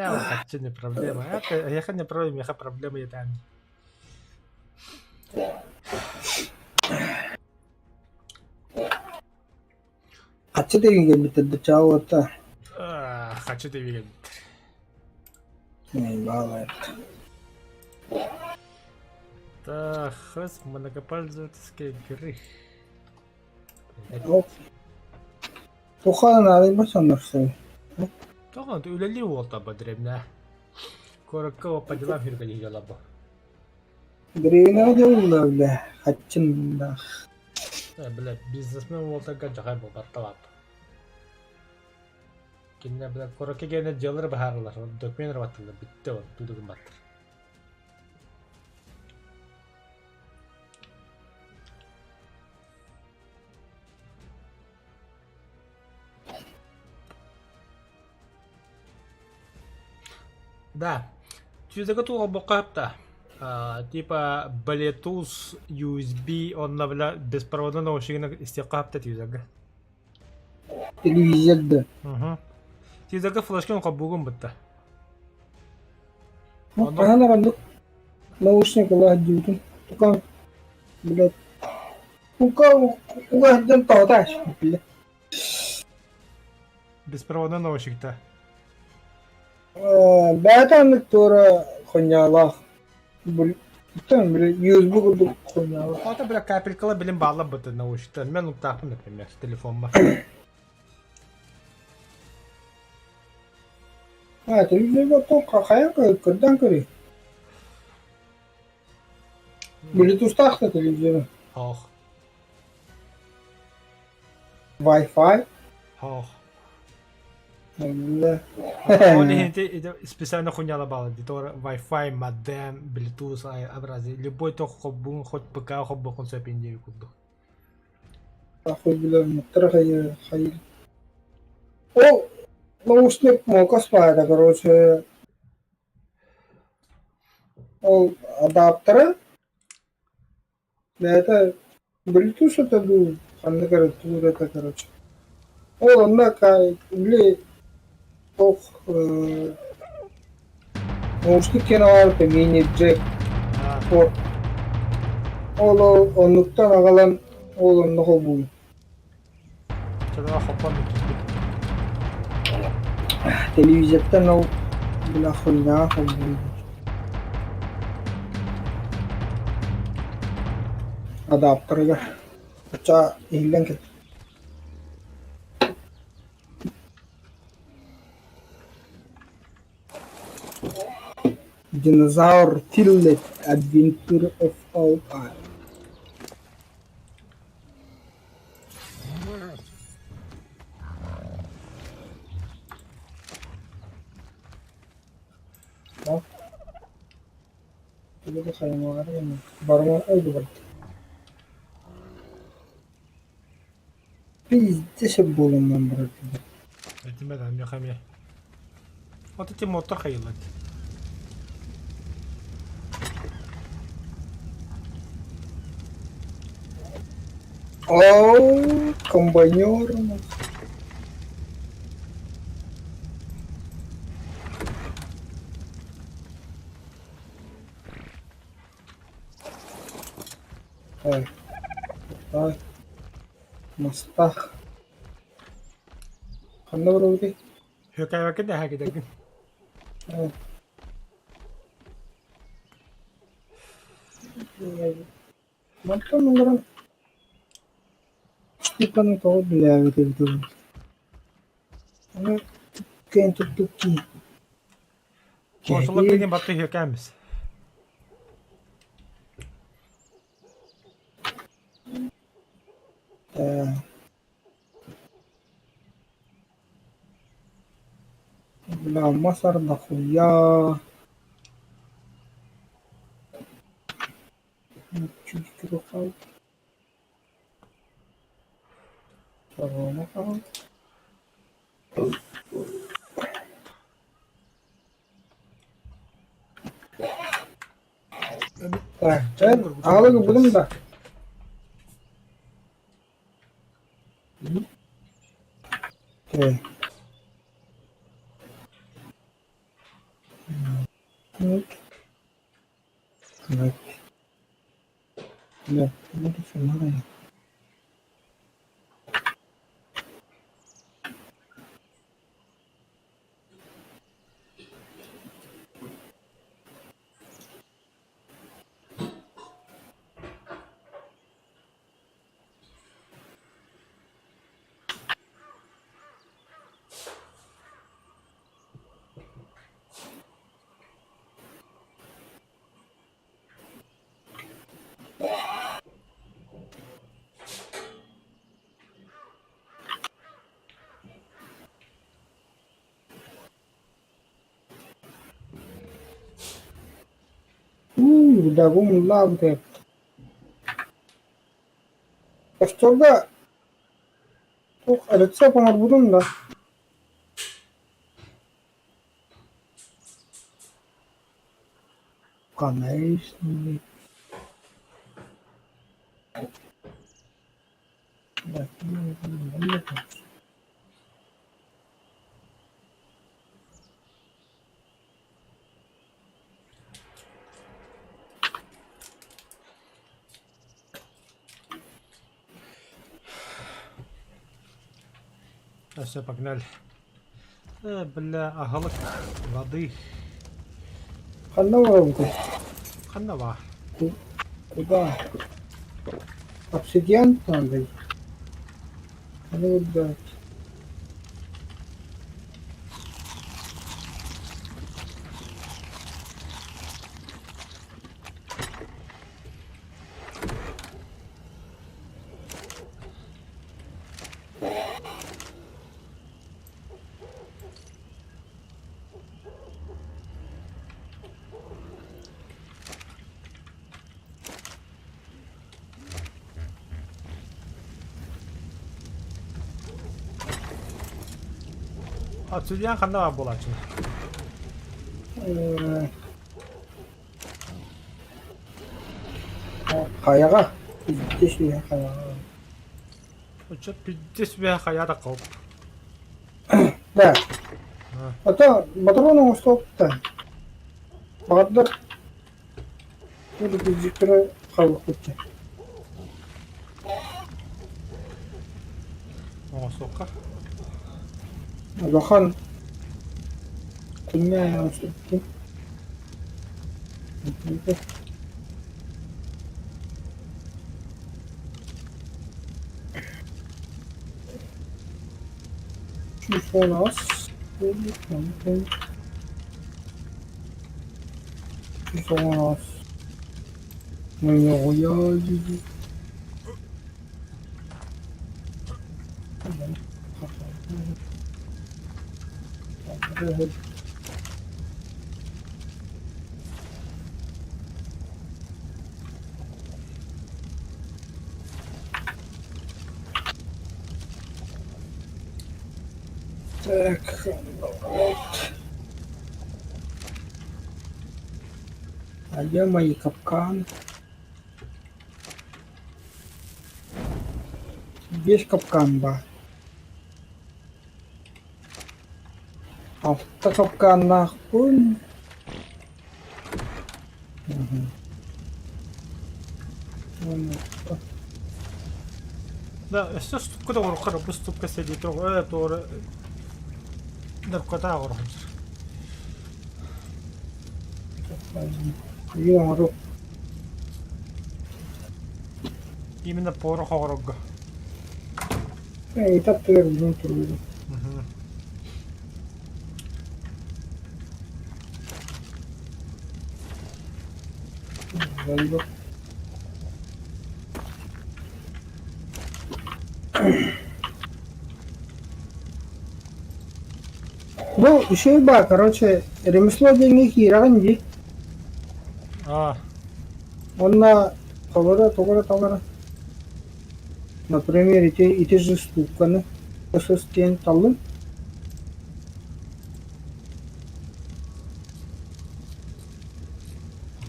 Не, хочу не проблема. Это, я не проблема, я проблема я там. Kaçı devin bitirdi çağırdı. Хочу ты видеть. Ne bağlı. Так, хас многопользовательской игры. Hop. Toxanın alayım sanırsın. Тоған өлелі ол таба древня. Коракка опа делам хиргали ялаба. Birine de öyle. Kaçın da. Бля, бизнесмен ол тага жағай бұл батталап. Кинне бля коракка гене жалыр бахарлар. Документ баттылар. Битті ол тудығын баттыр. Да. Тюзага туға боқапта. Типа Bluetooth, USB, онна бля беспроводный наушник истеқапта тюзага. Televizyonda. Тюзага флешкин қабуғын бітті. Ana bandık. Nauşnik Allah diyordum. Tokan. Bilet. Uka hadden tağdaş. Bilet. Беспроводный наушникта. Бәтанlık sonra Konya'la. Bütün bir USB kurduk Konya'la. Ата бля капелькала білім бағлап бітті наушниктар. Мен ұқтақпын, например, телефонма. Televizyonda toka kaya kırdan kırı. Bluetooth taktı televizyonu. Хоох. Wi-Fi. Хоох. Allah. Они это специально хуйня бала. Дитор Wi-Fi, модем, Bluetooth, образы. Любой то хоббун, хоть ПК, хоббун, он все пиндеви куду. Ахуй bilen hayır hayır. O наушник мог спать, короче. O adaptörü. Это Bluetooth это был. Анна говорит, это короче. Он на кай, или тох наушник kenarı da mini jack port. Onluktan ağalan oğlum bu. Çada hoppan bitti. Televizyonda no bila khulna bu. Adaptörü acha ilan ke. Dinosaur Tillet Adventure of All Time. Bak. Ini tuh kayak mau ada yang baru mau itu bang. Pizza sebelum berarti. Etmeden yok hem ya. O da motor hayırlı. Oh, kombanyor. Ay. Ay. Mustah. Kanda berarti. Hükay vakit de hak edelim. Ay. Mantap menurut. Kita nih tahu dia gitu. Ama kayak tutuki. Konsola benim batı hükaymış. Lama sarda kuya. Cuci kerokal. Sarona kal. Ben ağlı buldum da. Okay. Вот. Вот. Да, вот и всё, надо. Udah gue mulam deh. Terus coba tuh ada siapa ngarbutin dah. Kanais nih. Dah, ini. Все, погнали. Бля, агалык. Воды. Kan orang tuh. Ханава. Куда? Обсидиан надо. Ну да. Obsidian ханава болады. Қаяға? Кеш я қаяға. Что пиздец бе хаяда қауып. Да. Ата батароның ұсталыпты. Бағдар. Бұл кездіктері қалып кетті. Оға соққа. Бахан. Күнме аяң ұсталыпты. Чуть у нас. Чуть у нас. Мы не уедем. Так, вот. А где мои капканы? Весь капкан, да. Автокапкан нахуй. Угу. Да, все ступкада орохара, бұл ступка седи тоғы, тоғы. Дұрқата орохымыз. Юмору. Именно по ороху орохга. И так ты не трудно. Зайду. Ну, şey bak, короче, ремесло деньги хиранди. Онна товара. Например, эти же ступканы. Состен талын.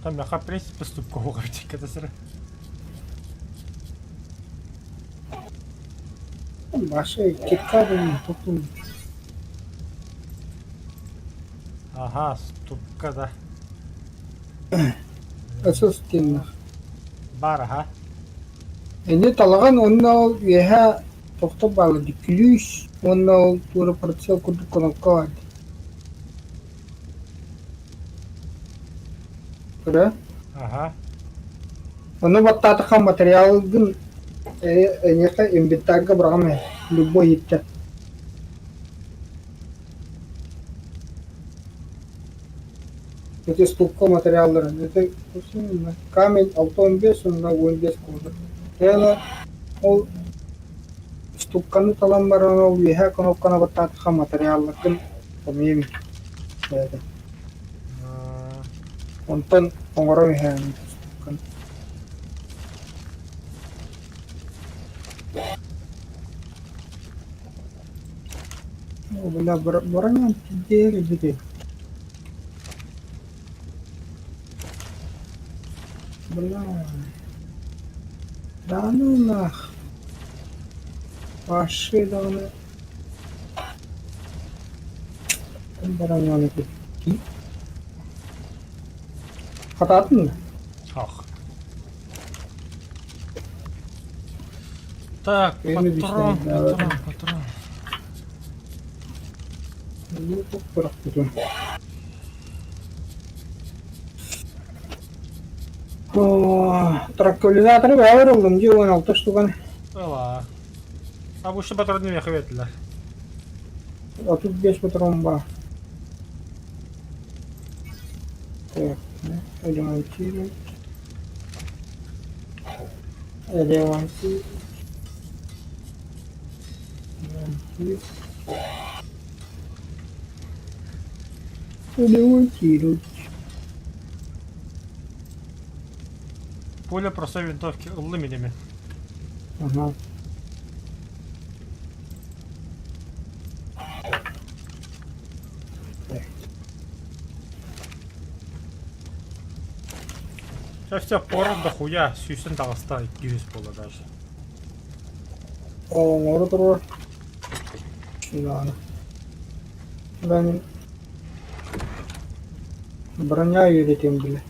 Там яха принципе ступка оғырчи kada sıra. Başka kitapın tutun. Ага, ступка да. Asıl dinle. Бар, ха? Ende talagan onunla yeha tokta bağlı dikiliş. Onunla tuğra parçal kuduk konakka vardı. Kira. Ага. Onu battata material gün enyeqa inventaga bırakma. Любой yitte. Эти ступка материалları. Это камень, автомобиль, onunla oyun без kodu. Yani o ступканы талан бар ол yeha konakka battata materialları gün помимо. Ondan ongoro yeha. Бля, броня теперь где? Бля. Да ну нах. Вообще давно. Броня не тут. Хататын mı? Ах. Так, Benim de патрон, işte, evet. патрон. Ну, тут бıraktım. Tranquilizator'ı bağır oldum diyor 16 штука. Ала. А bu işte патроны меха ветler. А тут 5 патрон бар. Так, ремонтировать. Ремонтировать. Ремонтировать. Пуля простой винтовки лыминями. Ага. Сейчас все порон дохуя, сүйсін тағыста 200 болды даже. Orada durur. Silahını. Ben bроня üreteyim bile.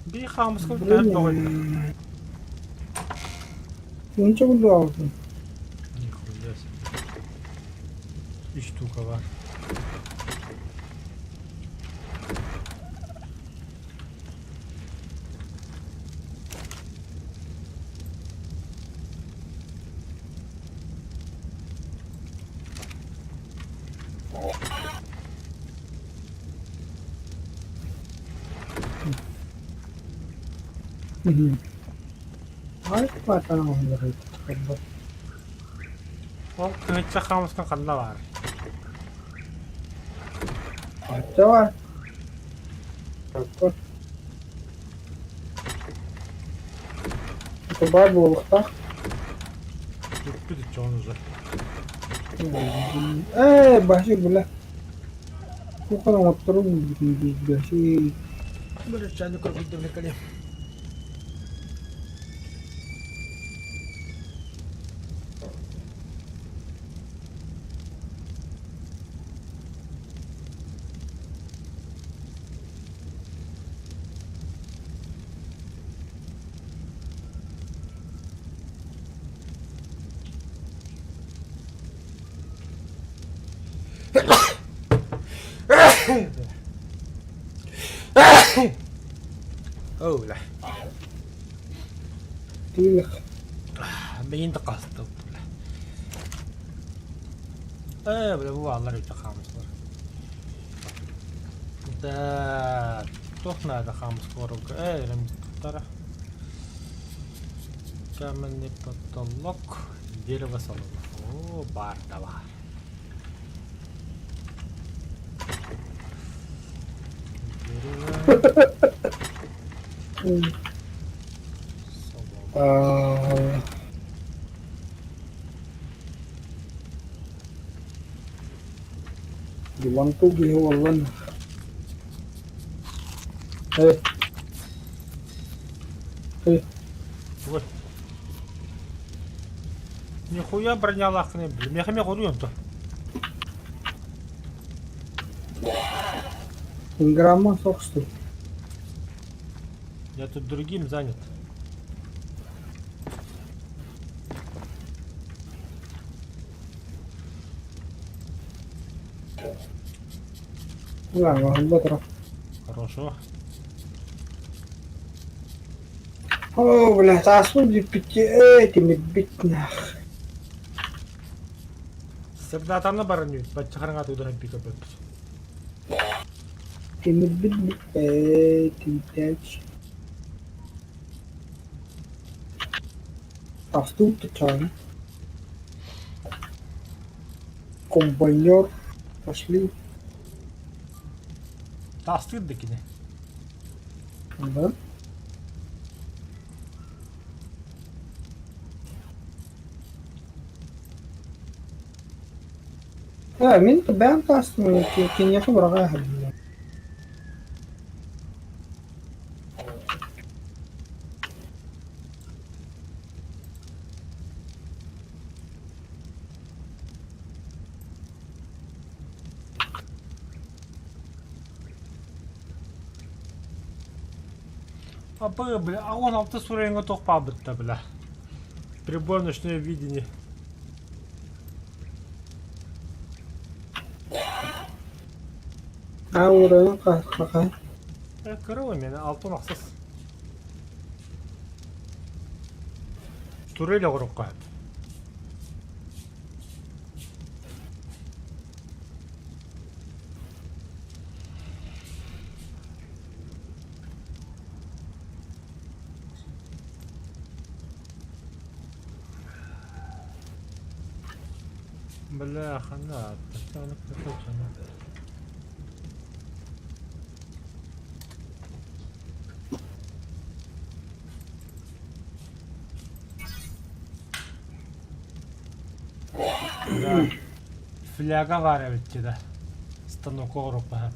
Bir xamız koy, bir doğru. Ничего буду aldın. Нихуя себе. 3 штука var. Ay bakalım onları. O kılıçça xamızın kanında var. Hatta var. Bak. Это баба улықта. Tuttu ditçe onu uzak. Başı bile. Bu kadar oturum başı. Böyle çandı koy bir kalem. Oh lah. Değil. Beyin de kastı. Böyle bu varlar işte xamız var. Da tohna da xamız var. Elim tutara. Каменный потолок. Дерево салона. О, бар да бар. Диван-то где والله. Эй. Ой. Нихуя броня лахны, блин. Я хаме горю он-то. Инграмма соксту. Я тут другим занят. Ладно, быстро. Хорошо. О, блядь, а судьи пяти этими бить нах. Всегда там на бараню. Бачахарanga туда пикап. Тими бить этими пять. А тут чай. Комбайнер. Пошли. Тастыр декine. Да? Min ben kastım ki yapı bırakaya hadi. Апа, бля, а он автосуренго тох пабытта, бля. Прибор ночное видение. Ha oraya kalkaya. Kırığı meni, altın aksız. Turuyla kurup koyup. Бля, хана, постоянно прикручено. Да. Фляга var evet станок kurup koyup.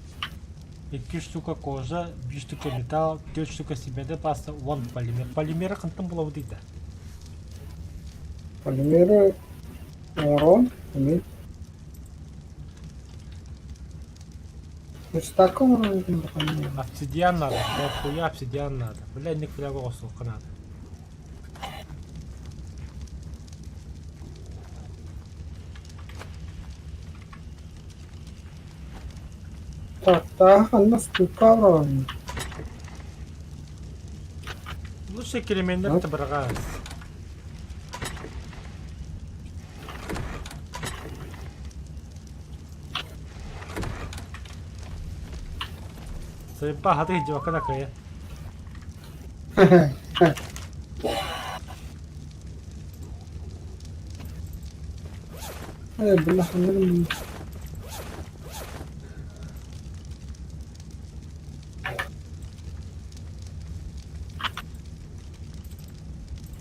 2 штука кожа, 1 штука металл, 4 штука семеде паста, 1 полимер. Полимері қынтын болады дейді. Полимеры урон. С таком уровнем. Обсидиан надо, да, хуя обсидиан надо. Бля, не фляга осылка надо. Так, так, она стука уровень. Лучше кремендер табыргаз. Sayıpa hadi hiç o kadar kaya. Hadi billah anladım.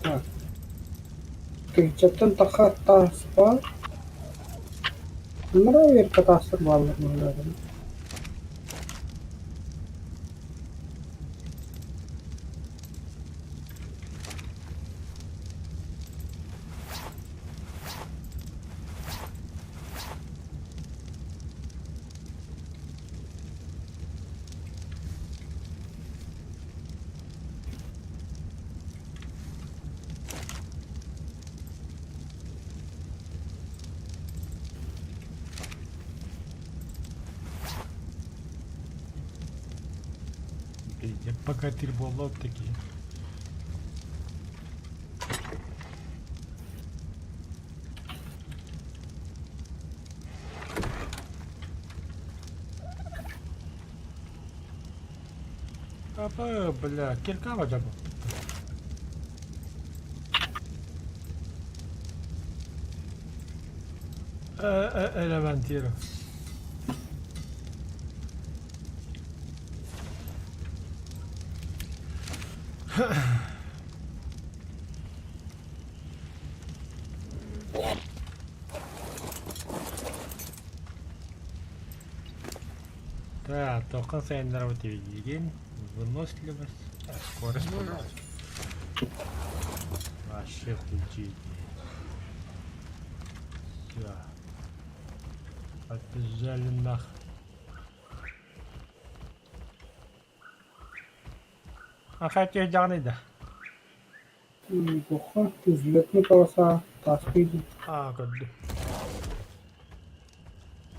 Так. Кичеттен таха тас бар. Нравится катастр баллар мындай. Я богатырь болот такие. Апа, бля, кирка вода был. Элементиро. Да, только тренировать видим. Выносливость, скорость. Вообще включить. Все. Побежали нах. Анхайтия жағынайды. Бұққа үзілетіні қаласа таспайды. Көрді.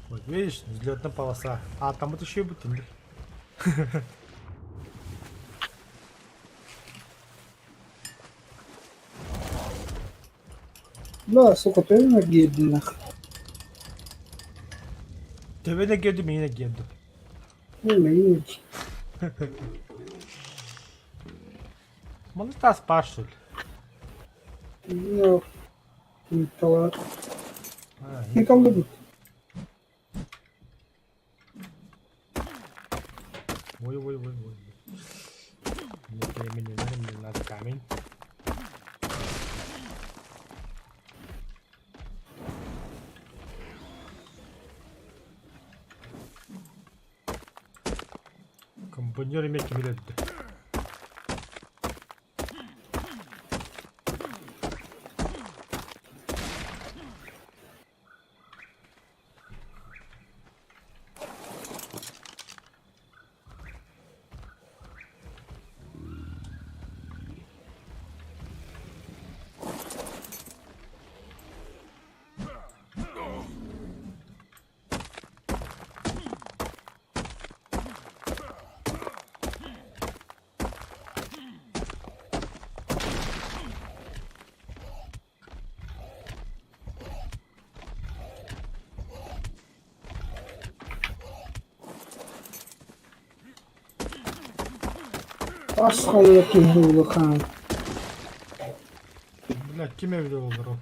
Вот видишь, взлетная полоса. А там вот еще и бутыль. Да, сука, той енергия дінах. Тебе не геду, меня не геду. Ілмейніч. Может, та спаш, что ли? Ну, ніколи. Ніколи будь. Ой. Мне надо камень. Компаньер иметь билет. Асхал яким було хан. Блядь, кем я видел бро?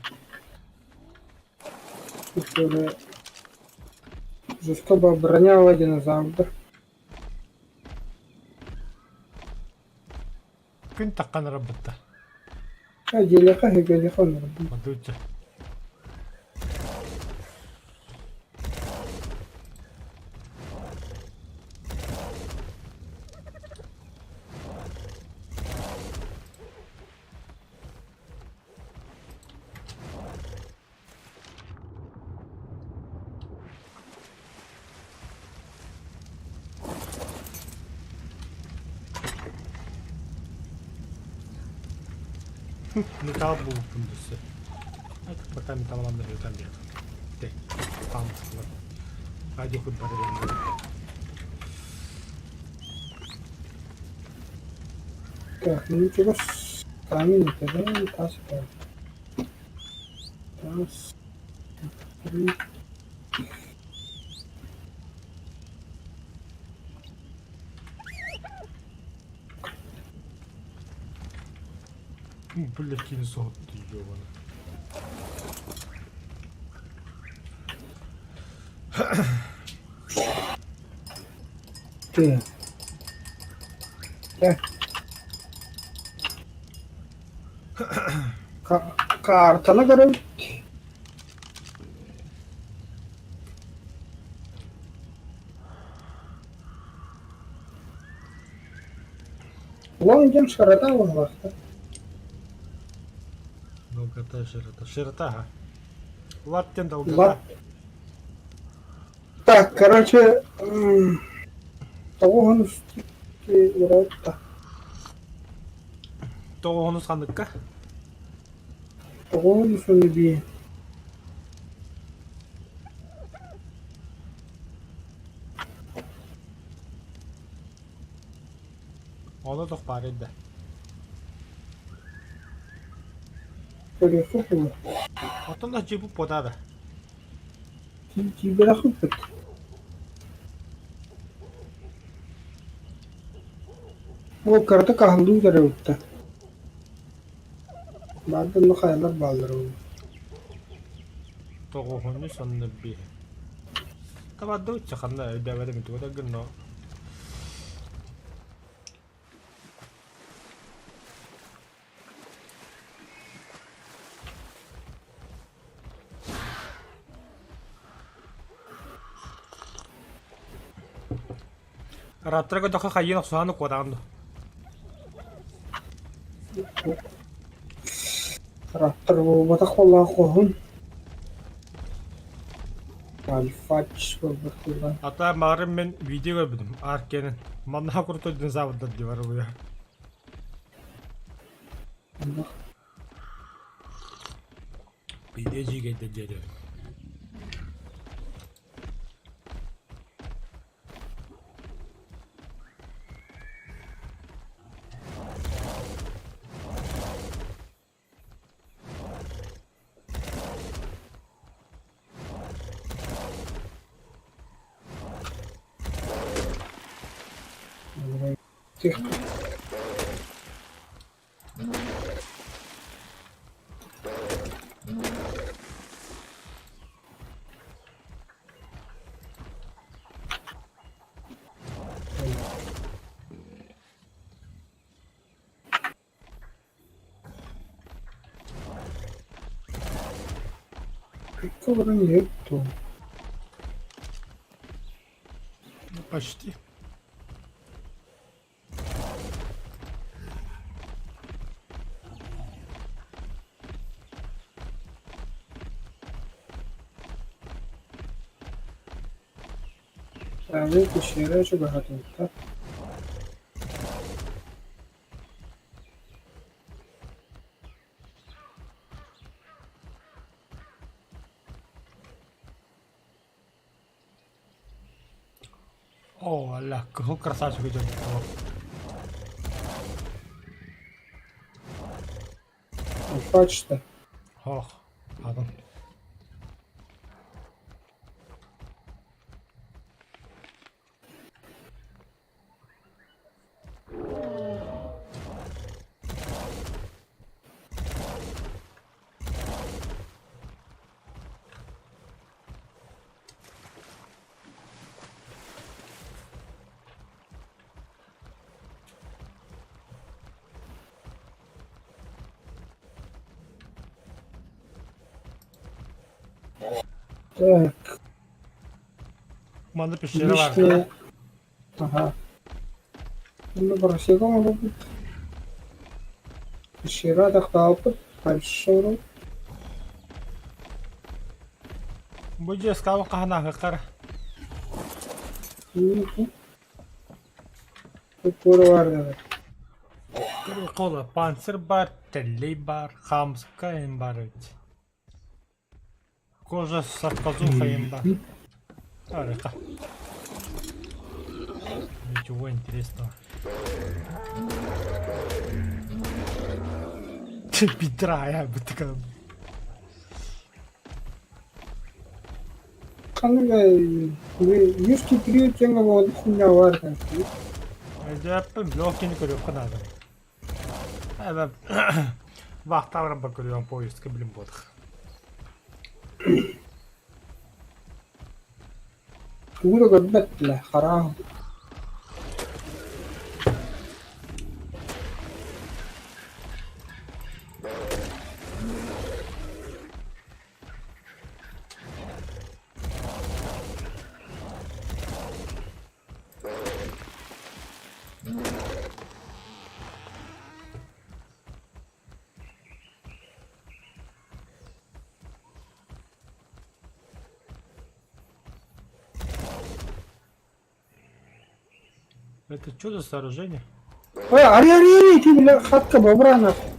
Который жорстоко обороняла динозавр. Кын таккан работа. А делека хегелехон рабби. Подуйте. Металл был в пундусе. Это пока металлом на там нет. Ты, там, вот. А где хоть барабан? Так, ну ничего с камень тогда не таскал. Раз, три. Блядь, кинесот, ты ёбаный. Ты. Картана görüyorum. Ulan önce şarata var vakti. Долгота, широта. Широта, ага. Латтен долгота. Лат. Так, короче, того он уродта. Тоғыны сандыққа. Того он что не бие. Оны тоқ бар еді. Böyle sokuyor. Отында жебіп бодады. Тебе рахупет. O karta kahıldığı üzere öttü. Bazen de hayaller bağlar oldu. Тоғыны сонны бе. Табады өтсе қанда өйдәвәді мүті өді гүнно. Раптырға доқа қайын ұқсуғаны қодағынды. Raptor bu batak vallahi kohun. Alfaç bu bakılan. Ата мағырым мен видео көрбідім. Аркенін. Манна құрты динозаврдар деп бар бұя. Pideciga dedi. Тих. Ковра нету. Ну, почти. Правильно, пещера еще багато. Так? О, аля, какой красавчик идет. Почта. Ох, adam. Так, Manda pişleri var. лишнее. Ага. Ну, бросила могу быть. Пещера тахталпы. Большой. Bu ceskalı kahana kakar. Тут var dedi. Kola, panser бар, telli бар, хамска им бар. Кожа с отказуха им бар. Арика. Ничего интересного. Петра, я бы такая. Kanka yüz titriyor ki ama o kunya var kanka. Yaptım, login görüyor kadar. Evet. Vaxtavram bakıyorum poyuz, bilim bulduk. Kuru gıbbetle haram. Это что за сооружение? Ой, ари, ты, бля, хатка бобра нахуй.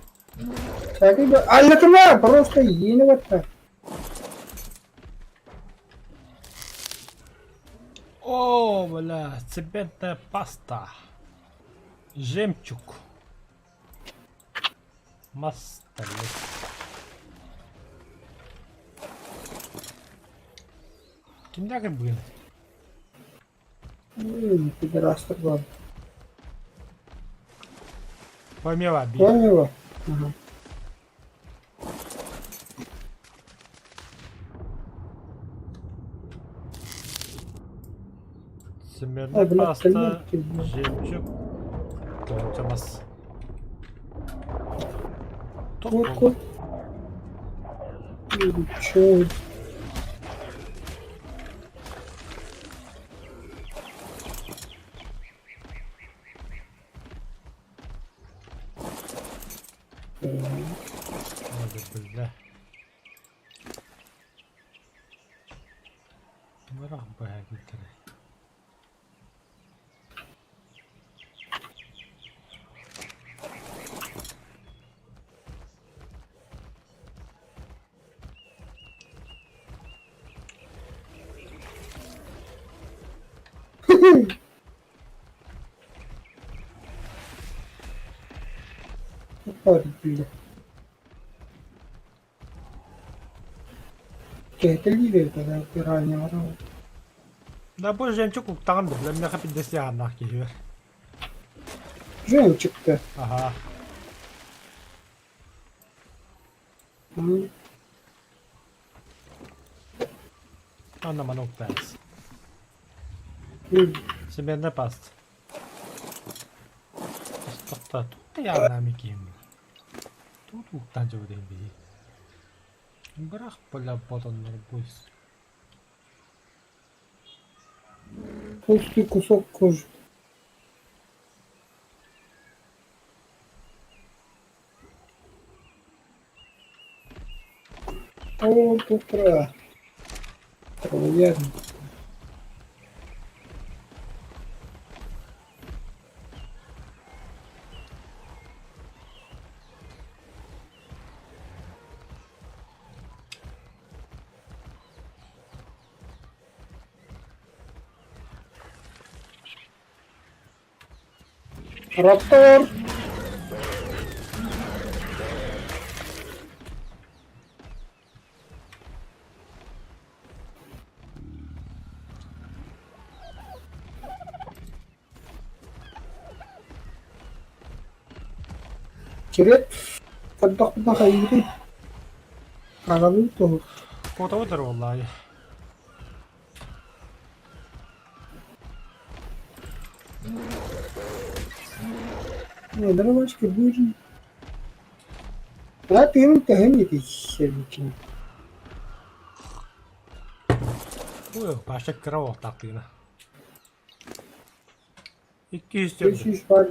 Всякий бы... Аллакна, просто ениватта. О, бля, цементная паста. Жемчуг. Мастерлес. Kimler bugün? Пидорастер был. Помела бить. Понял его? Ага. Цементная бля, паста. цемент. Жемчуг. Толчамас. Вот. Чё? Hadi bля. Bırak be götürü. Hadi bildi. Kehteli verdi da bir aynı var ama. Da bu jemçuk uktağın da bilmem ne kapı desi yannak geliyor. Jön çıktı. Aha. Hı. Anlaman uktağız. Hı. Şimdi ben de bastı. Tutta yannak kim? Тут uktağın cevdeyim bir. Bırak böyle botanları boyuz. Пусти кусок кожи. О, утро. Уверен. Раптор. Кирет. Фаддахна хайри. Агалуто. Fotoğrafdır vallahi. Не, дорогочка, будем. А ты не тысячи. Buyur, başka kıra ortak yine. 200 diyorum. 500 var.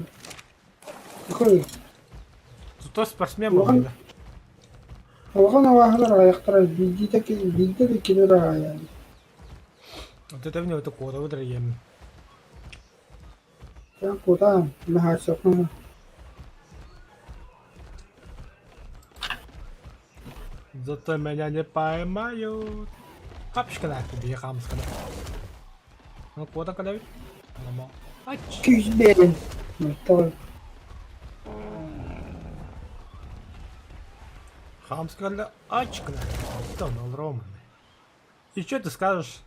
Yukarı. Tuto sportsmen mi böyle? Oğlan avahlar ayakları bildi de kilir yani. Öte ne öte koda yem. Я куда? На гасокну. Зато меня не поймают. Капшка на тебе, хамска. Ну, кода когда ведь? Нормально. Ач. Küzberin. Tamam. Хамска да ачка. Что, ну, Рома. И что ты скажешь?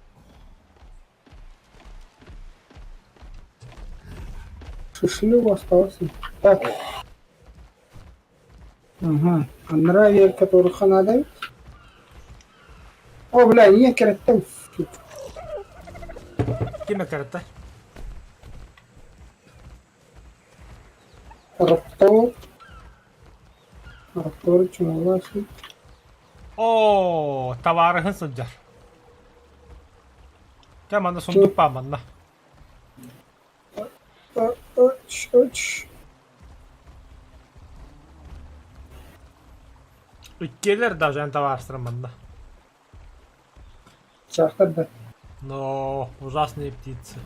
Шишлю остался. Так. Ага. А нравия, которых она дает? О, бля, не кереттем. Kime karata? Раптор. Раптор чумаласы. Oo, tavarı hınsıncar. Kemal da sunduk bağmanla. Öç. Gelir da jen tavarsırım bunda. Çaktırdı. No, ужасные птицы.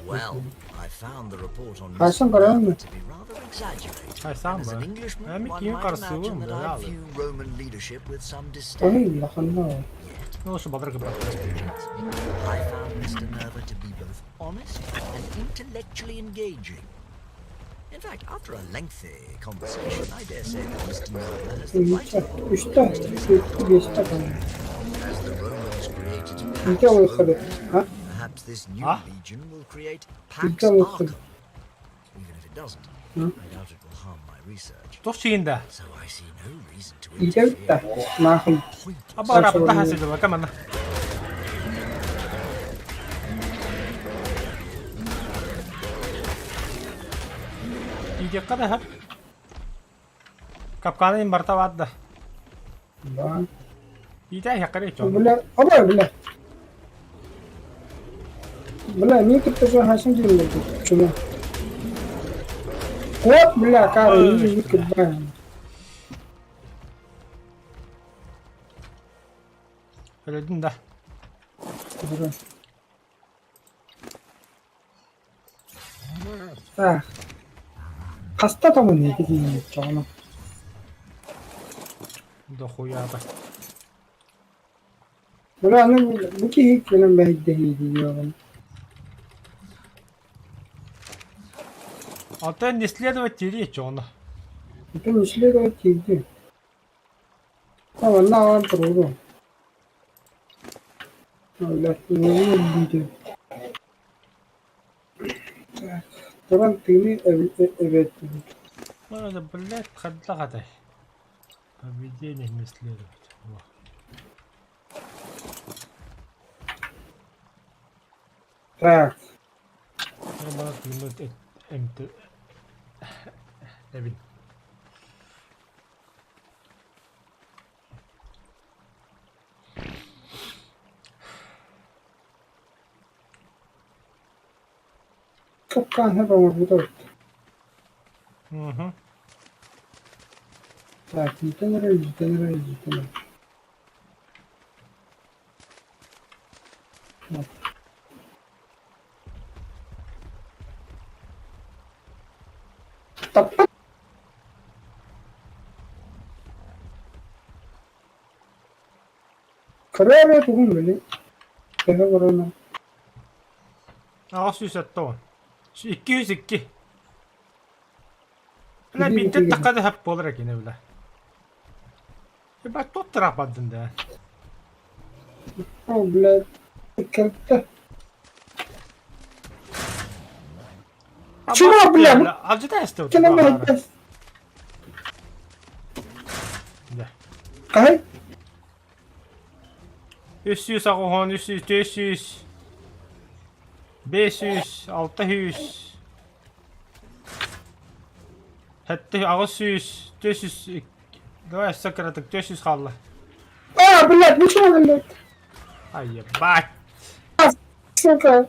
Well, I found the report on Hasan Mr. Karahan mı? Nerva to be rather exaggerated. Hay sen As an mi? Englishman, Hem one iki might karısı imagine mı? that I Ya. view Roman leadership with some disdain. Ay, lakanda. Ne olsun badar gibi. I found Mr. Nerva to be both honest and intellectually engaging. In fact, after a lengthy conversation, I dare say that Mr. Nerva has the right Üçte. Geçti kaldı. as the Romans created İlke uykudu. Ha? perhaps this new Huh? legion will create Pax İlke uykudu. Arcum. Even if it doesn't, Huh? I doubt it will harm my research. Tok şeyinde. So I see no reason to İlke interfere. bitti. Mahim. Aba araba daha sesi var kaman. İyi kadar ha. Kapkanın martabat da. Lan. İyi de yakarı çok. Bula. Aba bula. Bula niye kırpacağım Hasan gibi Cuma. Hop bula karo. İyi kırpacağım. Öyle din de. Bura. Ah. Hasta da mı ne diyeyim canım. Да хуяда. Bula ana bu ki hiç benim behiddehi diyor. А то не следовать речь он. Это не следует идти. А вона вам трудно. لا не видит. Тарантины evet. Надо, блядь, хадай. Поведение не следовать. Во. Так. Нормально минут МТ. Эвин. Kapkan hep ama bu da. Угу. Так, не Так. Karaya bugün böyle. Kaya var ona. Ағас үсәтті он. 202. Бля, Иди, бинтен иди. тақады хәп болыр екен, бля. Ебать, топ тырақ баддын да. О, блядь. Как-то. Чего, бля? Алжыда әсті Кена өтті. мә. Да. Кай? 300 ағуған, 300, 400. 500, 600. Хәтті ағыз 100, 400. Давай сәкіратық, 400 қалды. А, блядь, ну что, блядь? Ай, ебать. Сука.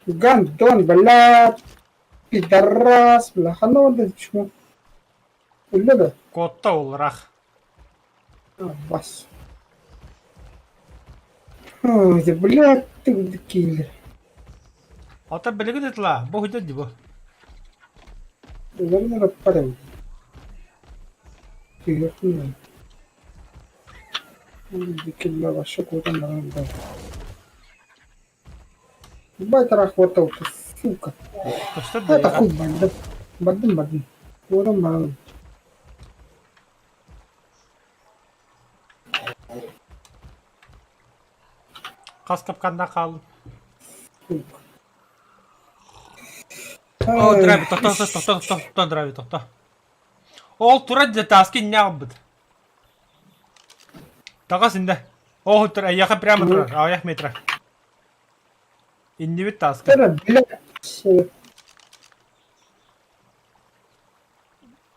Гандон, блядь. Пидорас, бля. Хана вот это чмо. Öyle de. Kodda olarak. А, бас. Ой, да, блядь, ты киллер. Ата білігі деді ла, бұл хүйдеді бұл. Наверное, падал. Киллер, ну. Киллер, вообще куда-то надо. Бать рахватал, ты, сука. Көсті Это дейіға. хуй бандым. Бандым. Одан бандым. Қас капқанда қалды. Сука. О, Ай, драйви, тоқта, драйви, тоқта. Ол тұра деді аскен не албыды. Таға сінде. О, тұр, аяқы прямо тұрар, аяқ метра. Инді бітті аскен. это, блядь.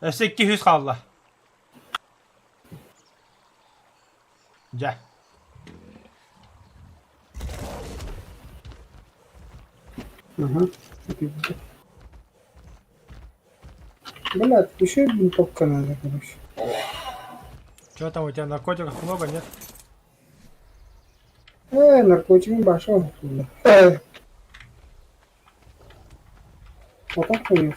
Өсі 200 қалды. Жа. Ага. Блядь, еще один только надо, короче. Что там у тебя наркотиков много, нет? Наркотики пошел. Вот так хуйня.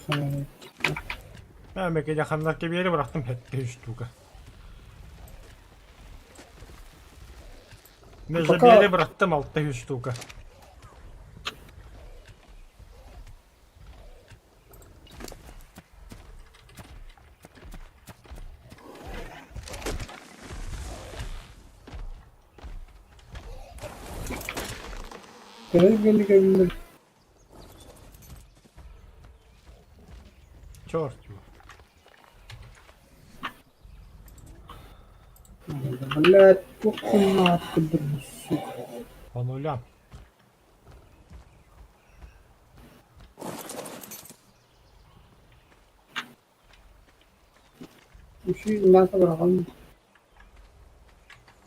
Ben belki yakınlardaki bir yere bıraktım hep 5 штука. Между bir yere bıraktım altta 100 штука. Geldi. Черт его. Блядь, похуй откуда, сука. По нулям. Еще мясо брахан.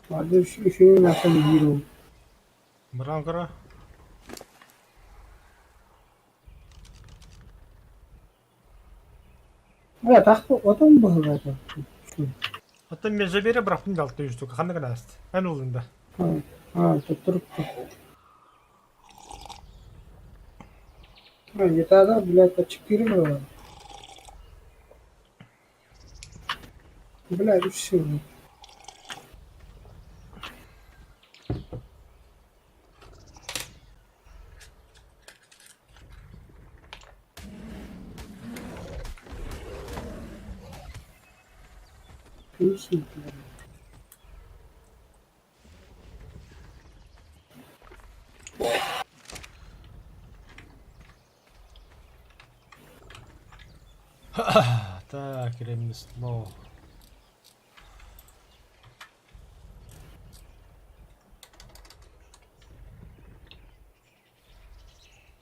Ладно, еще мясо не беру. Брангара. Так, вот он был это. Hatta между bir yere bıraktım da altta 100 штука. Kanı kadar astı. En uzunda. Тут трубка. Где-то, блядь, по 4 было. بلا وش وش Так, ремесло.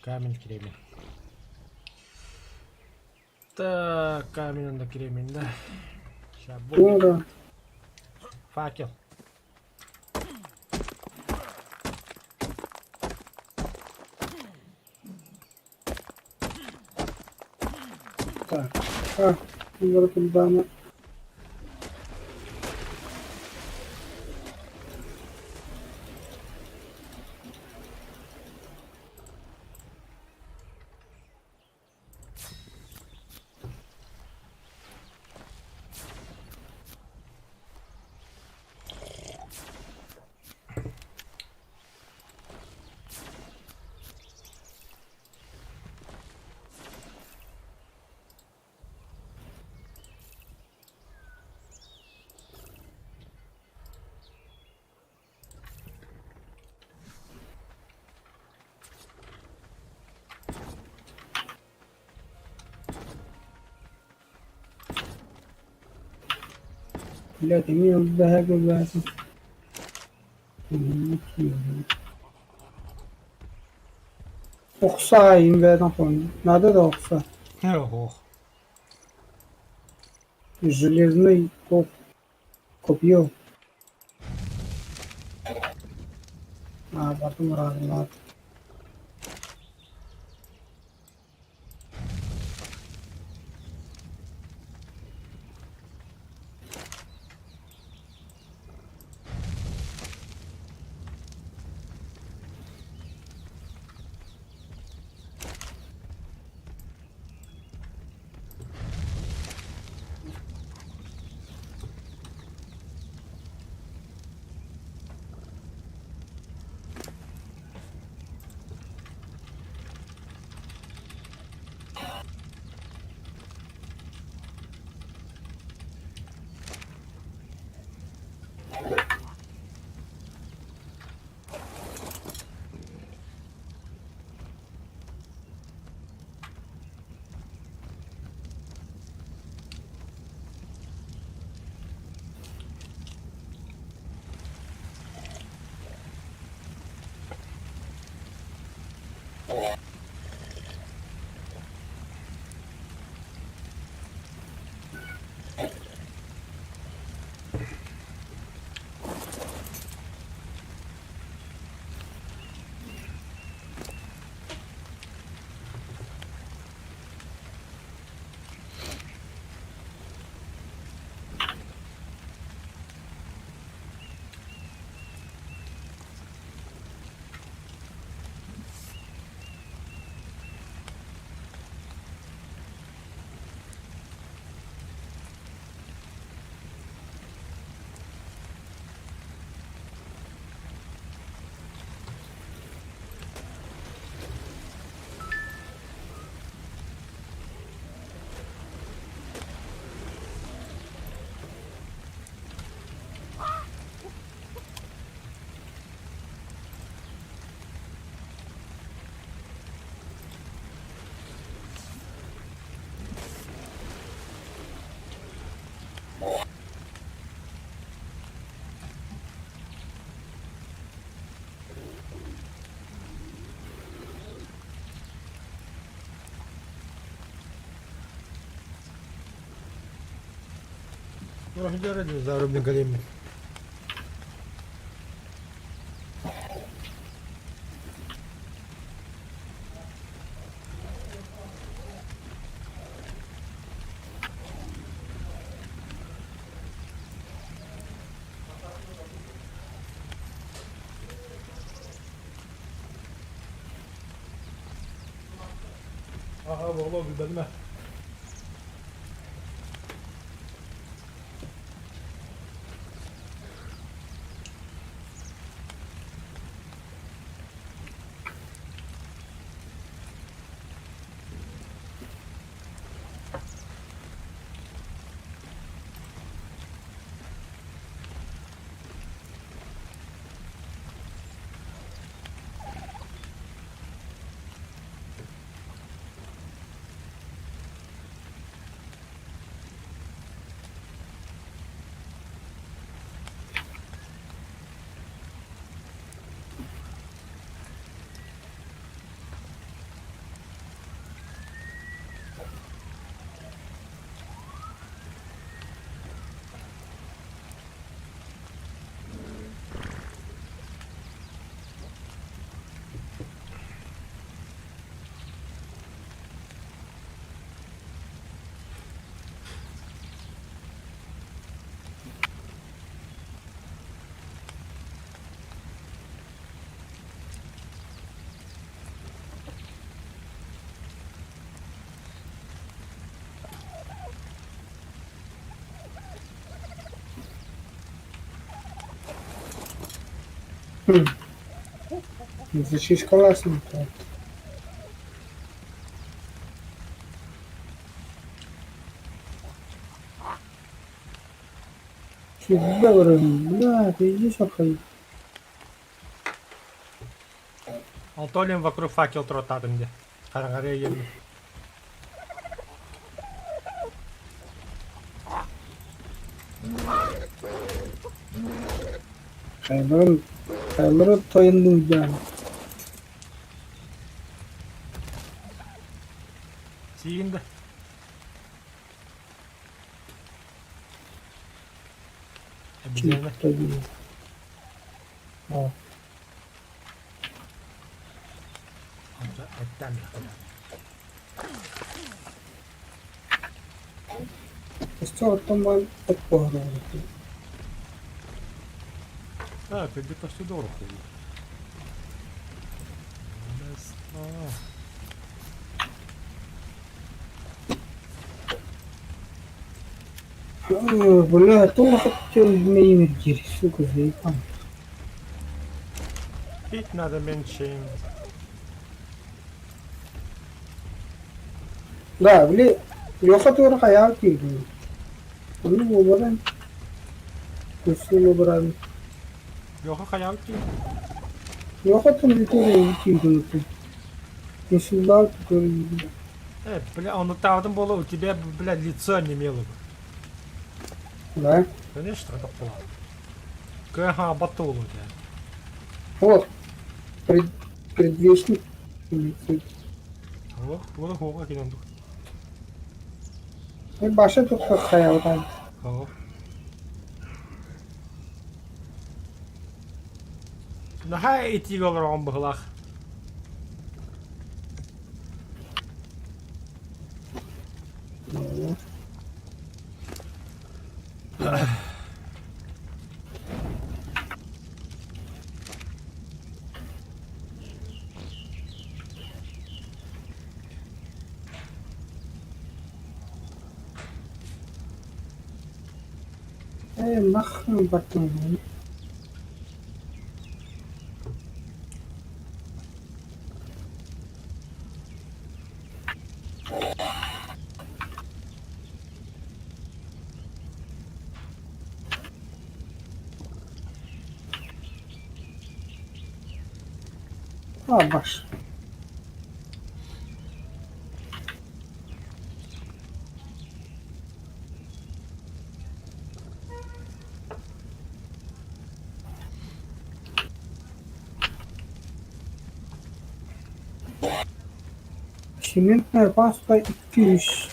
Камень, кремень. Так, камень на кремень, да. Сейчас будет Sonra факел. так. А, bunları kulağına لكن الذهب باسم Oksayım ve напомню. Надо да окса. Ого. Железный копье. А, потом разлад. Нروح نجرب الزهر بن كريم. والله بالبلمة. Звучиш класно, так. Чуть добре, бля, ты иди сахай. Алтолин вокруг факел тротадым де. Караңария yerine. Kayların toyundum canım. Сиинде. Обезьяна. Tabii. Ha. Amca etten de. Işte ortamdan et bağırıyor. А, пойди по Сидору ходит. Бля, то хотел змеиный гирь, сука, заебан. Пить надо меньше. Да, бля, Леха тоже хаял кирь. Ну, выбран. Кусу выбран. Леха хаялки. Леха там не тоже кирь. Кусу дал, который... Бля, он там было, у тебя, бля, лицо не имело бы. Да. Конечно, это план. Ага, батул у тебя. Вот. Предвестник. Вот, как он. И Баша тут как хаял там. Нахай идти говором бглах. Нахрен батон. А, баш. Цементная паста и фиш.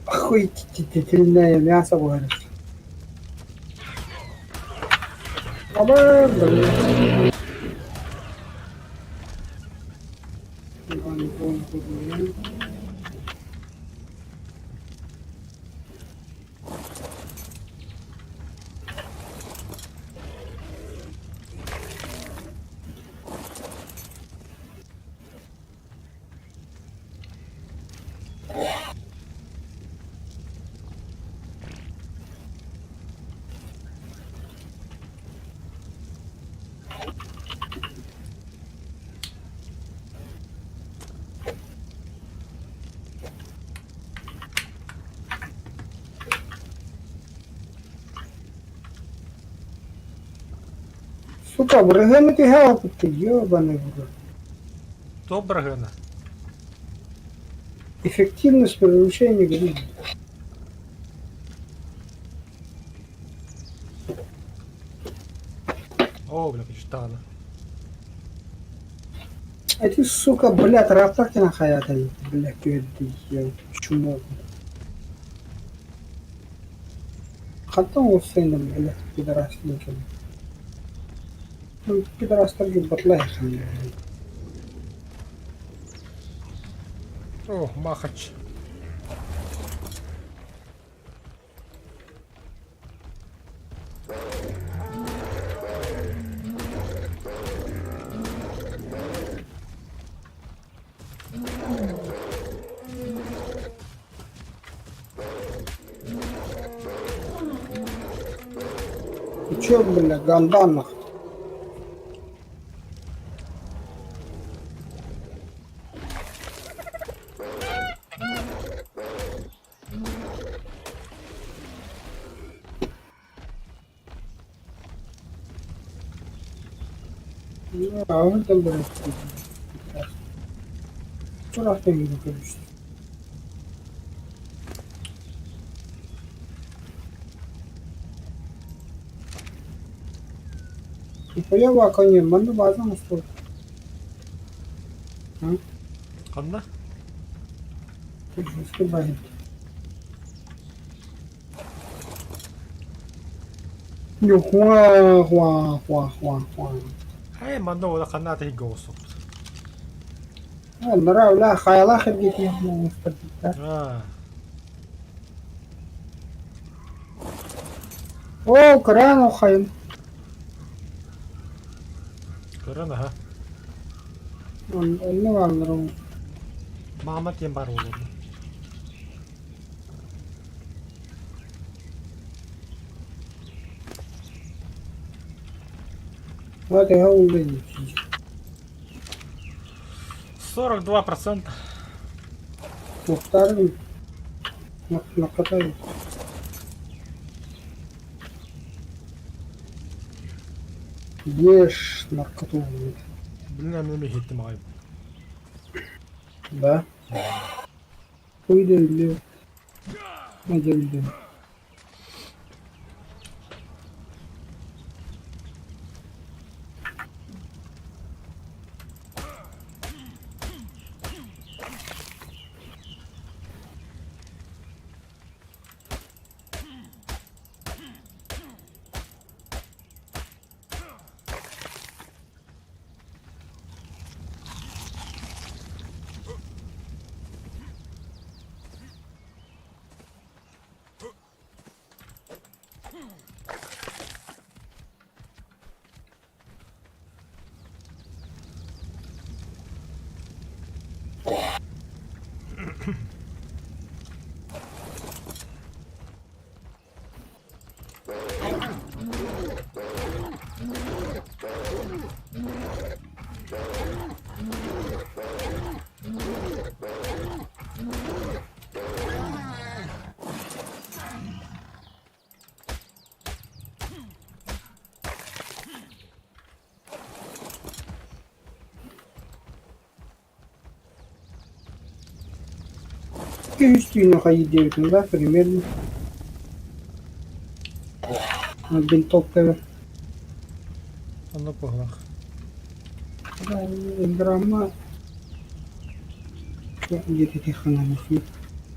Охуительное мясо варят. Блин. Сука, брыганы ты галпы, ты ёбаный в рот. То брагана. Эффективность превышения грида. О, бля, каштана. Эти, сука, блядь, рафтаки на хаята, блядь, ты чумок. Хатан Усейна, блядь, пидорас никем. Ну, пидорас торги батлаешь, блядь. О, махач. Uçuyor bile ganda anlak. Ahır da bıraktı. Taraftan gibi görüştü. Kafaya bakayım ben de bazen usta. Ha? Kanna? Usta bayım. Yok wah wah wah wah wah. Hey, manna wala kanna tahi gosok. Onlara öyle hayala hareket yapmamız gerekiyor. Ah, O kıran o hayım. karana ha. Onu alırım. Mamat yang baru oğlum. Hadi ha oldu. 42%. Muhtarım. Ne kadar? Beş narkotik. Bilmem ne hittim abi. Да. Öyle. Hadi öyle. Que üstüne kayıdıyordun da primero. Ben topta Anla pohla. drama. Где-то тихо на них.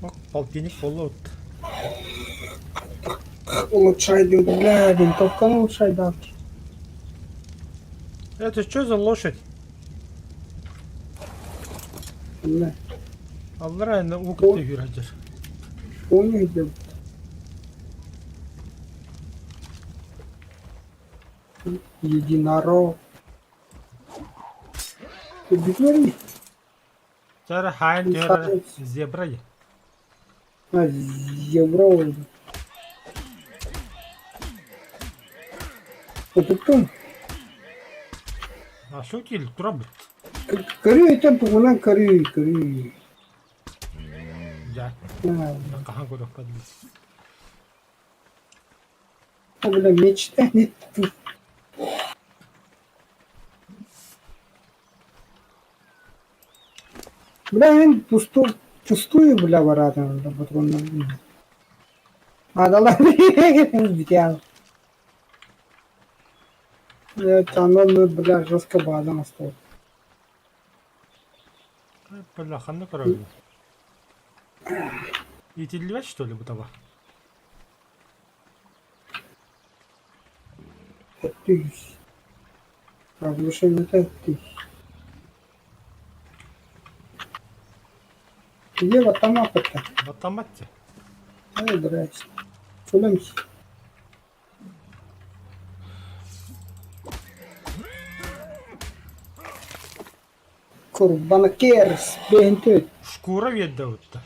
Bak, полтинник follow. Улучшай, бля, винтовка улучшай, да. Это что за лошадь? Бля, Аллара на укты юраджер. понял, где. Единорог. Ты говори. Тара хайн тера зебра я. А, евро. Вот это. А что кил трабит? Кори, это пугана кори, кори. Я. А, На кахан го рохтад. бля, мечта не тут. Бля, он пустую, бля, вората надо патрон. А, да ладно, взял. Оно, бля, жестко база на стол. Бля, ханна корабли. Итильвать что ли бутава? Тыщ. Разрушение тыщ. Где вот там апа-то? В автомате. Ай, драть. Фулемс. Kurban kers, бентөт. Шкура ведда утта.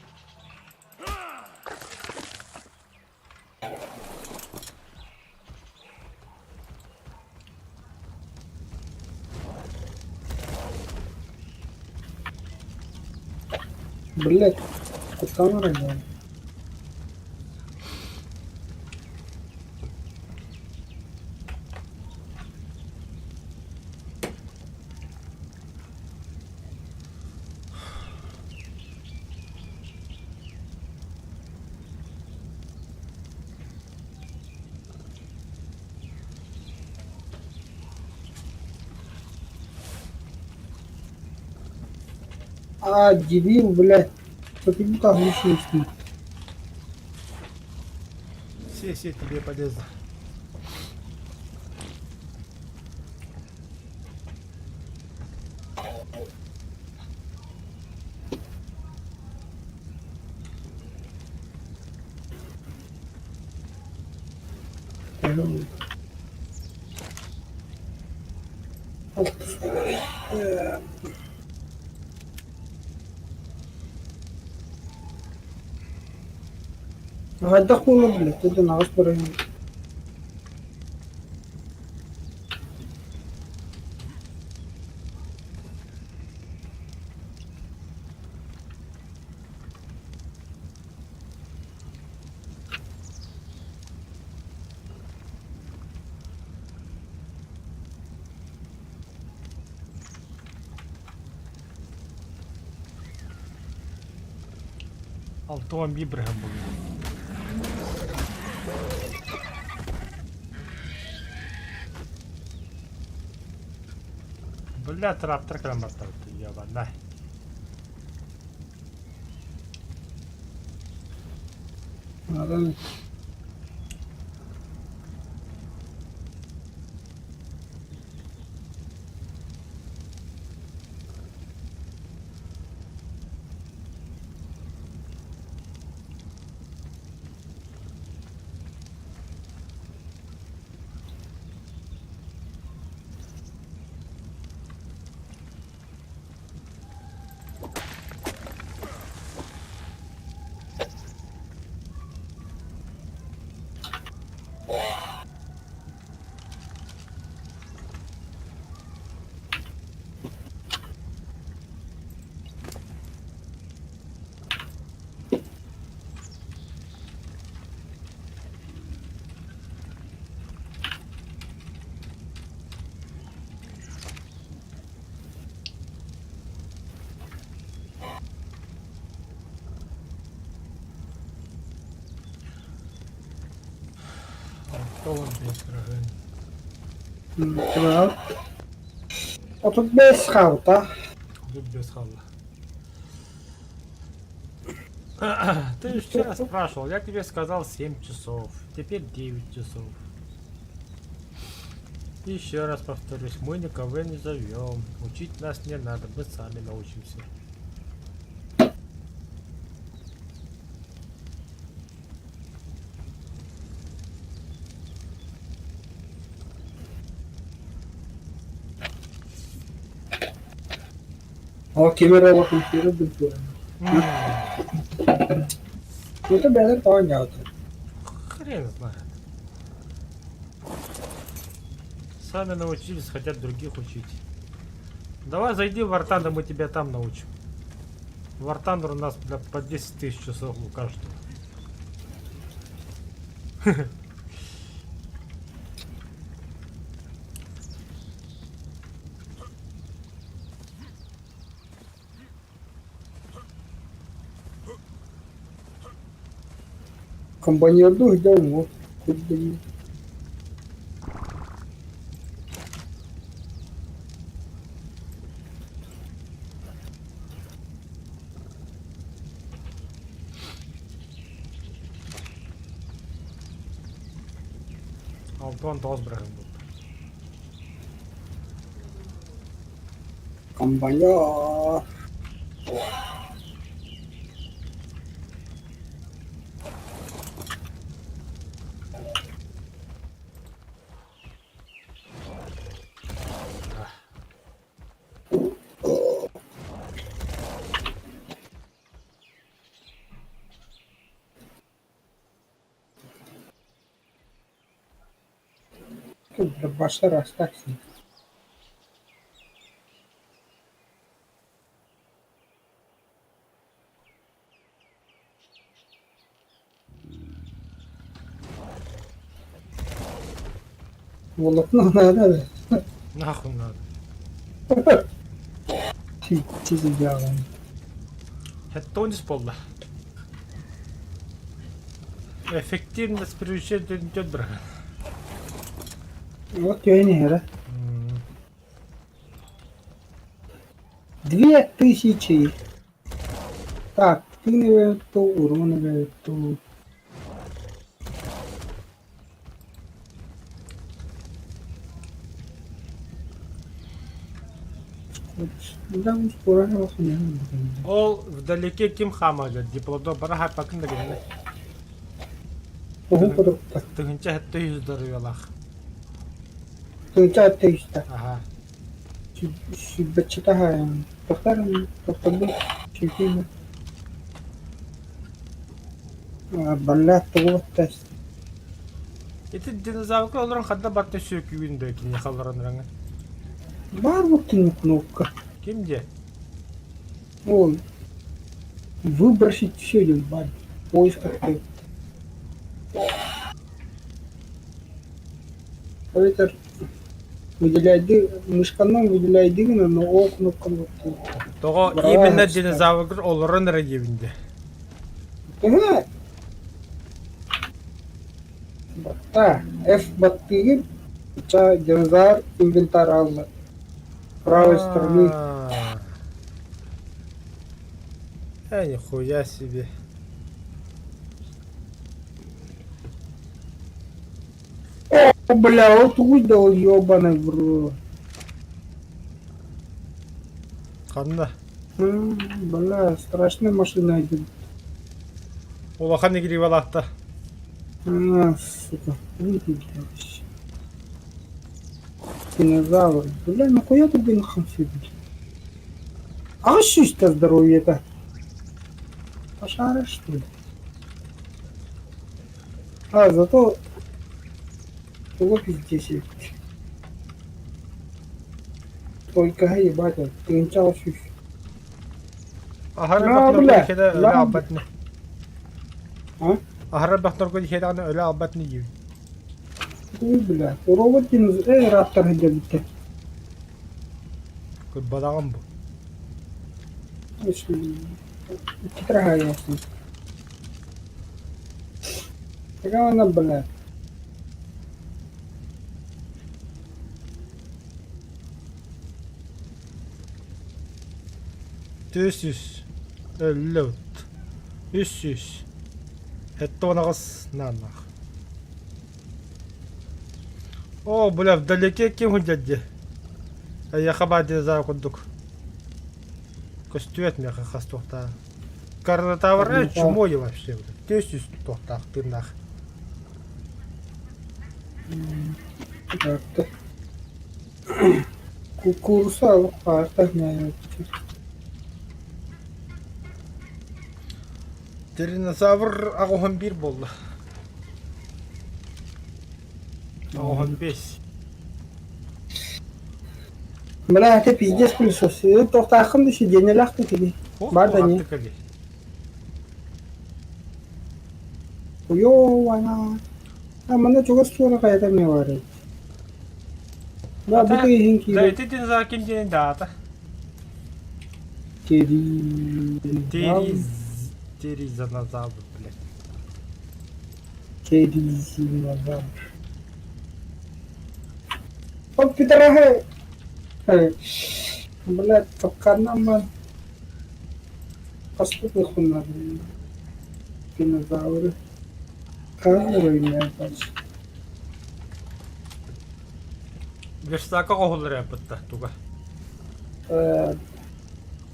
Блять, куда район? А, дебил, блядь. Что ты не так глушишь? Все тебе полезно. Отдохнула, блядь, это наш район. Автомобиль бригам був. Бля, трактор мотав, ти ябана. Надо... Автомобиль бригам. Да. А тут без хаута. Тут без хала. Ты вчера спрашивал, я тебе сказал 7 часов, теперь 9 часов. Еще раз повторюсь, мы никого не зовем. Учить нас не надо, мы сами научимся. А камера вот эфира бультура. Ну это бедер понятно. Хрен знает. Сами научились, хотят других учить. Давай зайди в Вартандер, мы тебя там научим. Вартандер у нас бля, по 10 тысяч часов у каждого. Комбайнер дух давно. Хоть бы. Алтон Тосбрегом был. Комбайнер. Тут баша растакси. Волокно надо. Нахуй надо. Чизим диагон. Хэттуунис болла. Эффективность превышает идет брага. Вот я не era. 2000. Так, ты не то, урон не то. Да, уж пора не восстановить. Ол вдалеке ким хамага диплодо бараха пакында гэнэ. Ого, подругта. Тыгынча хэтто юздарыялах. Ты чат ты что? Ага. Бачата хаям. Повторим, повторим. Чифина. Балла то тест. Эти динозавры олорон хадда барты сөкүгүн да кини халлараныраңа. Бар бутин кнопка. Кимде? Ой. Выбросить все идет, бар. Поиск открыт. Ветер выделяет мышканом выделяет дыгна, но о кнопка вот. Того Браво, именно что? динозавры олорон рагивинде. Ага. Бата. F баттыгы. Ча динозавр инвентарь алла. Правой стороны. Нихуя себе. О, бля, вот выдал ёбаный в рот. Ханна. Бля, страшная машина идет. Улахан негири валахта. Сука. Выпились. Динозавр. Бля, нахуя ты блин хамси? А что здоровье-то? Пошаришь, что ли? А, зато... Его пиздец есть. Только ебать, ты начал чуть. Ахара бля, бахнор кеда ла- öyle abbatni. А? Ахара бахнор кеда öyle abbatni gibi. Ой, бля. Робот динозавр. Раптор где-то. Кой бадаган бу. Тетраха ясно. Какая она, бля? Төсүс. Өллөт. Үссүс. Хэттонагас нанах. О, бля, вдалеке ким худжадди? Я хабади за кудук. Костюет мяха хастухта. Карнатавр чумой вообще. Төсүс тохтах тырнах. Так-то. Курса, а так не. Динозавр агохан бир болду. Агохан 5. Бля, это пиздец пылесос. Тоқтақым деші денелақты тебе. Бар да не. Йоу, ана. А мына чугас сура қайда не бар. Да, бұты ехін Да, кейді. это динозавр ким денен дата. Тери. Тери динозавр, блядь. Тери динозавр. Оп, пидораха. Блядь, топкана, ман. Поступных у нас. Динозавры. Камеры не бачу. Верстака кохолор япытта туга.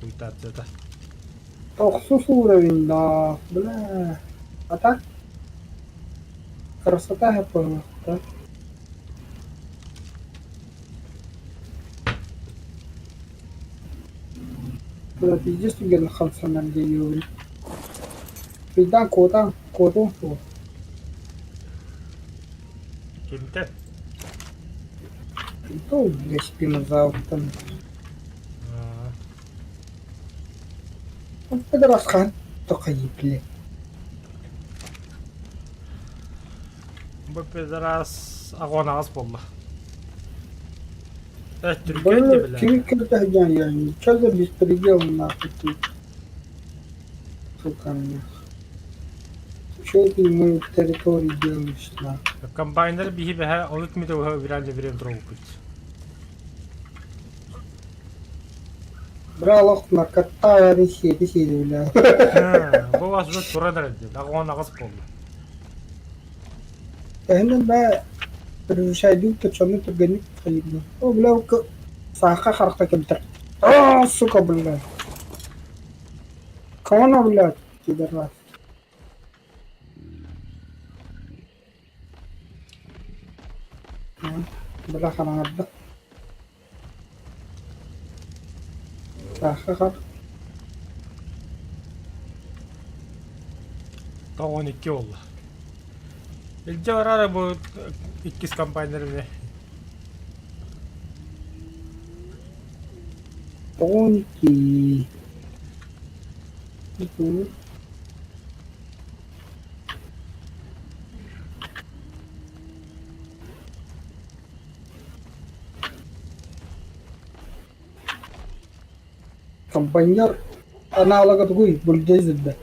Хуйтатсыда. 900 уровень, да. Бля. А так? Красота я понял, да? Бля, пиздец, ты где находился на где юри. Пиздан, кота, коту. Кимте? То, блядь, спинозавр там. Он пидорасхан. Только ебли. Бу пидорас агонагас болду. Türkiye de bile. Kimi kırdacan yani. Çalda biz предел нахуй. Сука, что ты мою территорию делаешь, на? Комбайнер bihi behe olut mi de o viralde birer droput. Бралок на кота я реши, бля. Bu az da turadar eddi. Lağon ağız oldu. Hemen ben решаю, то что мы тут гонить хотим. О, бля, саха харта кемтер. А, сука, бля. Кого, блядь, пидорас? Бля, ханада. Саха хар. Ta 12 oldu. İlce var ara bu ikiz kampanyları. Тонкий. Комбайнер аналога такой бульдозер, да.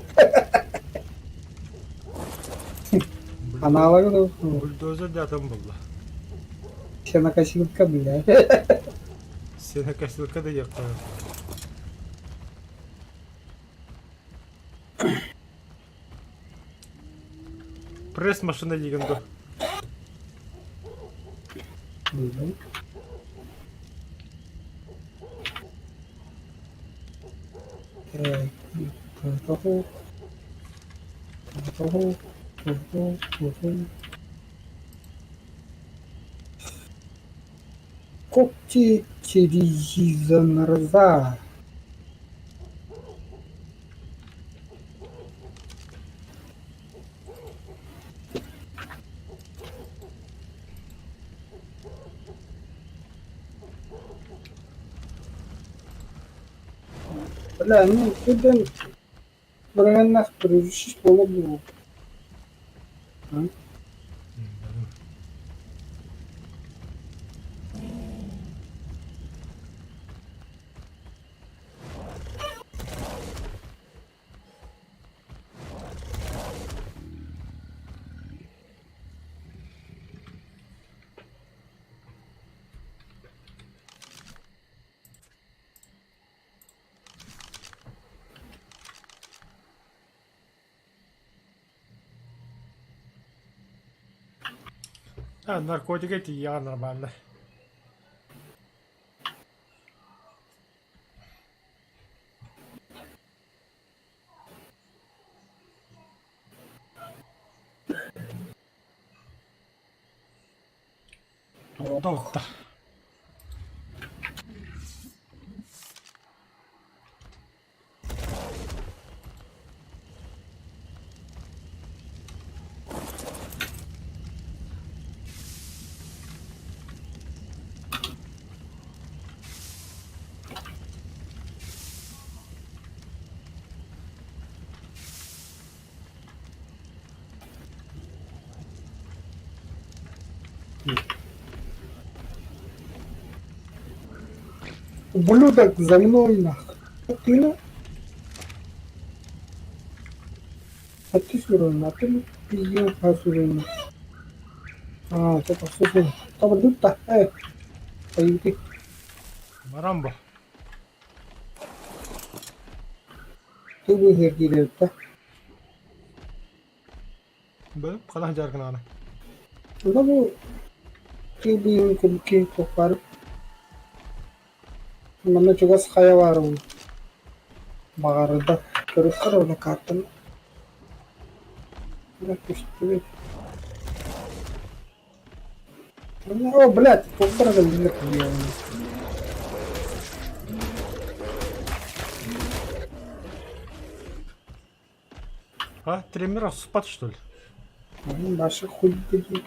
Аналога да. Buldozer de adam buldu. Сенокосилка, бля. Sene kaçlıkta da yaktı. Пресс машина легенда. Когти телевизора. Бля, ну куда нас превращишь полобу? Ha, narkotik eti ya normalde. Dokta. Ублюдок за мной нахуй. Ты на? А ты сюрон, а ты пиздец посурон. А, это посурон. Там дутта, пойди. Marambo. Ты выходи это. Böyle kadar jargın ana. Ну, ты бы кубки топар. Mana juga saya warung. Bagarda terus kalau katan. Udah pasti. Oh, блядь, попар ada lihat dia. Ha, тренер спад что ли? Наша хуй dedi.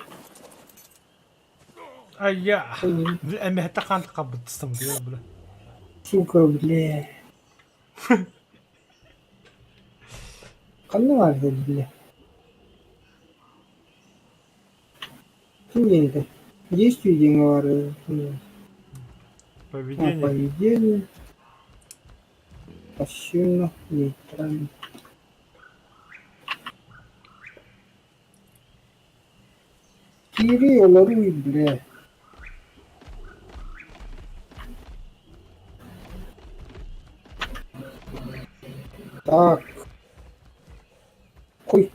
Ay ya. Emme hatta kan kapattım diyor böyle. Сука, бля. Kanı var ya bля. Kim yedi? Есть видео var. Поведение. Поведение. Пассивно, нейтрально. Кири олоруй, бля. Так. Ой.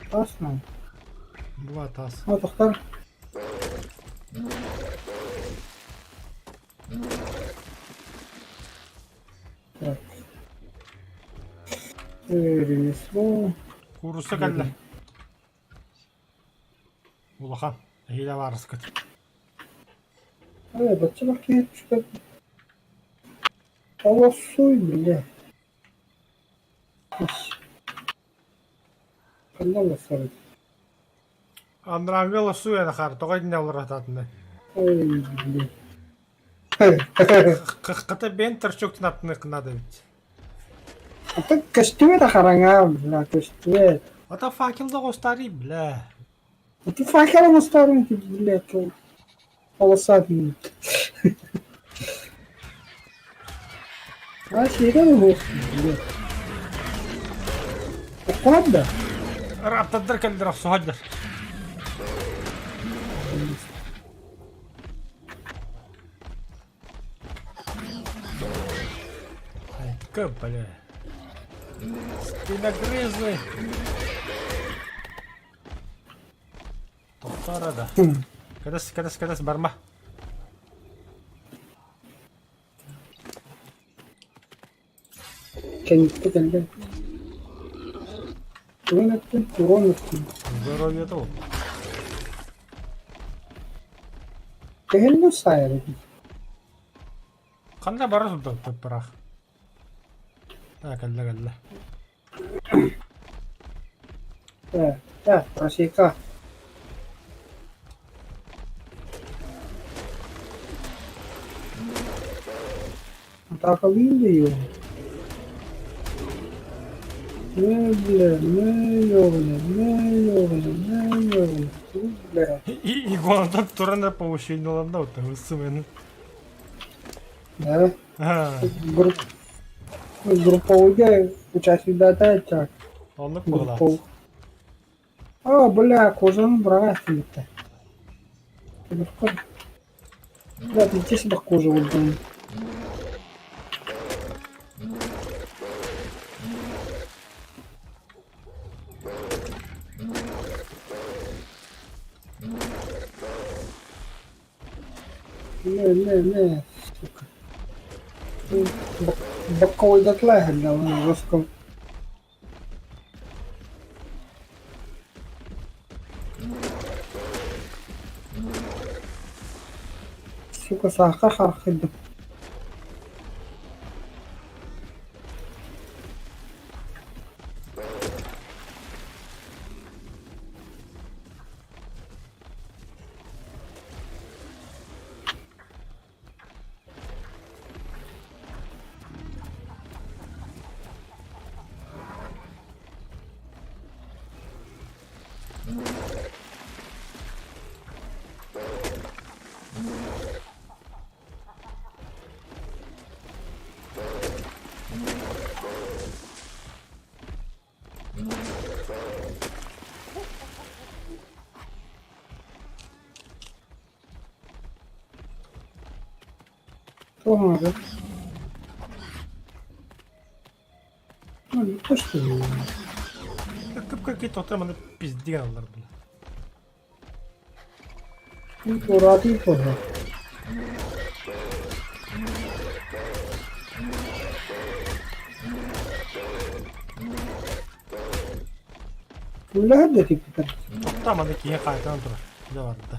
Классно. Была таз. Вот, Ахтар. Так. Ремесло. Kurusu geldi. Ulakan. Hile var sıkıt. Бача bakayım şurada. Hava suy bile. Kandan da sarı. Андрангела суя нахар. Тоғай діне олар ататынды. Ой, бля. Қыты бен тұрчоктың аттыны қынады бит. Ата костюме да харanga, бля, костюме. Ата факелді қостары, бля. Ты факелом оставим, бля, то полосатый. А серия ну, бля. Правда? Раптадыр кәлдір ақсы ғадыр. Айткы, бля. Спиногрызы. Тоқтар ада. Кәдіс, барма. Kendi. Turun ettim, turun ettim. Здоровье ол. Kehenno sayarı. Қандай бара сұлды бірақ. Кәлді. Просека. Так видео. Бля. Игуанадан тұрына повышенияларында өтті, өсі мені. Да. Групповые участник дата. Онлық бұғыла. А, бля, кожаның бұрага стилікті. Бля, ты здесь себе кожу выдумал. Не, сука. Боковой дотлага, да, он жестко. Сука, сахар хархиды. Помогает. Ну, не то, что... Какие-то отреманы пиздец алар, бля. Ну, уради тоже. Ular da tipler. To'xtamadi, keyin qaytadan tur. Devordi.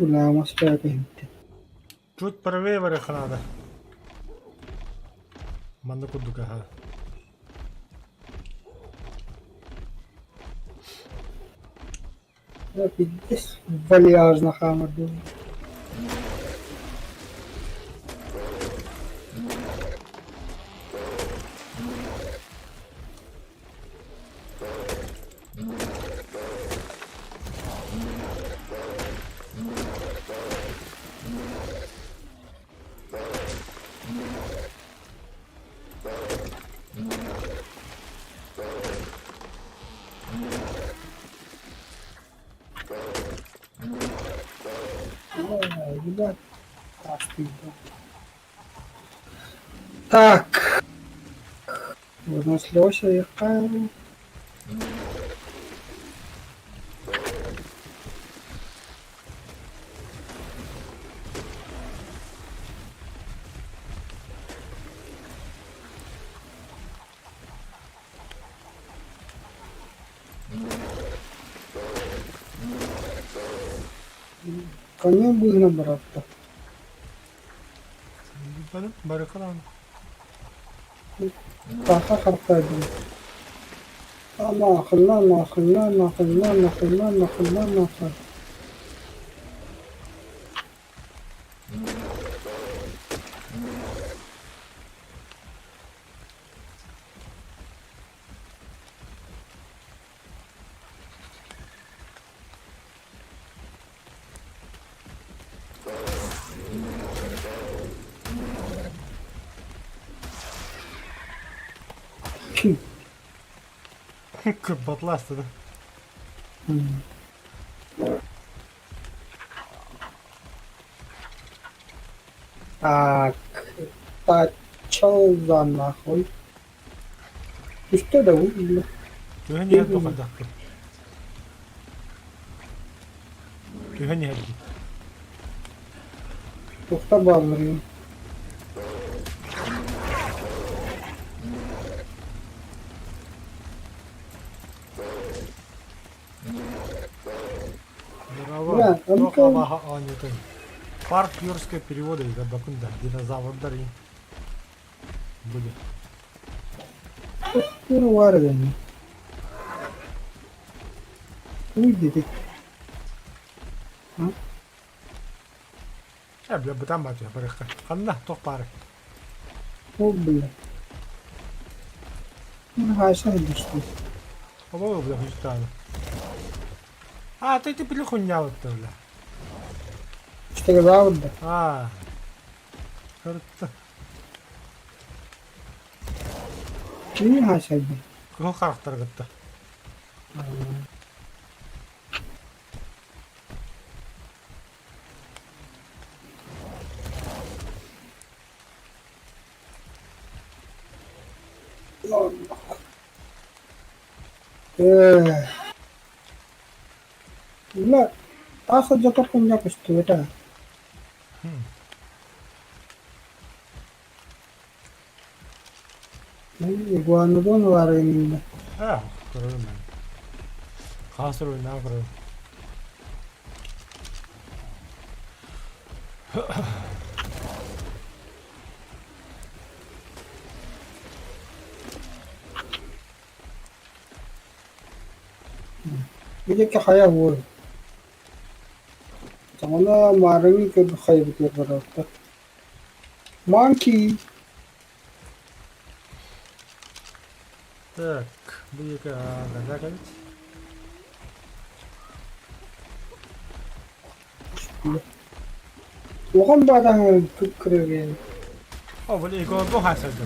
Ular masaya tehlikeli. Чуть правее вариханада. Манна кудука, ха. Да, пиздец, вальяж на хамmer был. Ой, ребят, красный был. Так. Выносливося яка. Коня вигнав, брат. Барикалан. Таха хартайдым. А нахрен, на нахрен, на нахрен, на нахрен, на нахрен, на нахрен. Хм. Батласта, да? Так, тачал за нахуй. Ты что да убил? Түйе не хәлді қадақ. Түйе не хәлді. Тухта балырым. Браво. Да, там Тох кол- Аллаха анютын. Парк юрская перевода ига бакында. Динозаврдар и. Буде. Tur var beni. Uy dedik. Бля, бутан бача, барыққа. Қанна, тоқ бары. O bile. Haşa düştü. Оба, бля, хұжтаны. А, ты бля хуйняватты, бля. İşte zavurdu. А. Кырытты. Niye haşa düştü? Кыл қарақтар қытты. Ulan asıl jotor punya kustu eta. Iguanodon var elimde. А, көріп мен. Қасыр ойна көріп. Bir de ki haya vur. Sana marını kötü kaybediyor bıraktı. Monkey. Так, бұл екі ғанда қабет. Oğlum bu adamın kırıyor yani. О, бұл екі ғанда хасырды.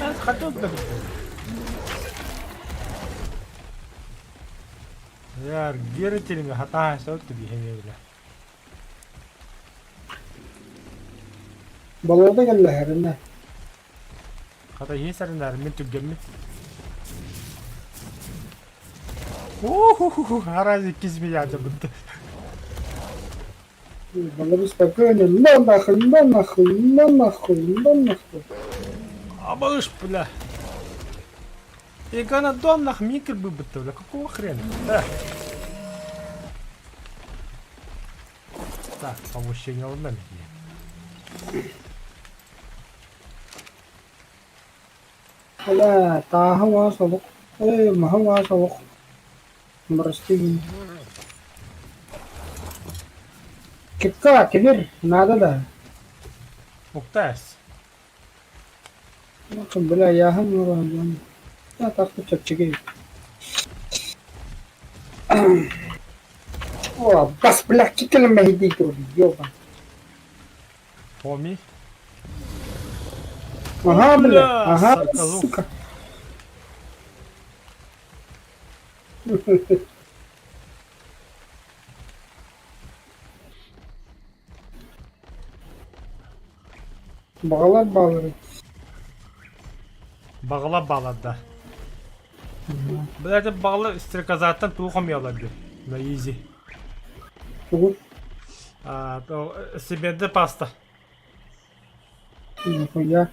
Аз қатып да бітті. Яр, гері теліме хата хасырды бейхеме білі. Balada geldi herine. Хата есеріндер мен түггенме. Оу, арази кезме яды бітті. Bana bir spakayla нахуй. Абалыш, бля. Игана доннах микр бы бітті, бля. Какого хрена? Так, повышение уровня. لا طه صدق ايه ما هو صدق مرستين كيكا كبير نادى ده ممتاز. اقسم بالله يا هم لا تاخذ تشكي بس بالله كي كلمة هديك يوبا Хоми. اها بالله اها Соколов. сука bağlar. Bağla bağladı. Böyle bağlı istikrardan tuğum yaladı. Na easy. Tuğul. То себе de pasta. Ya.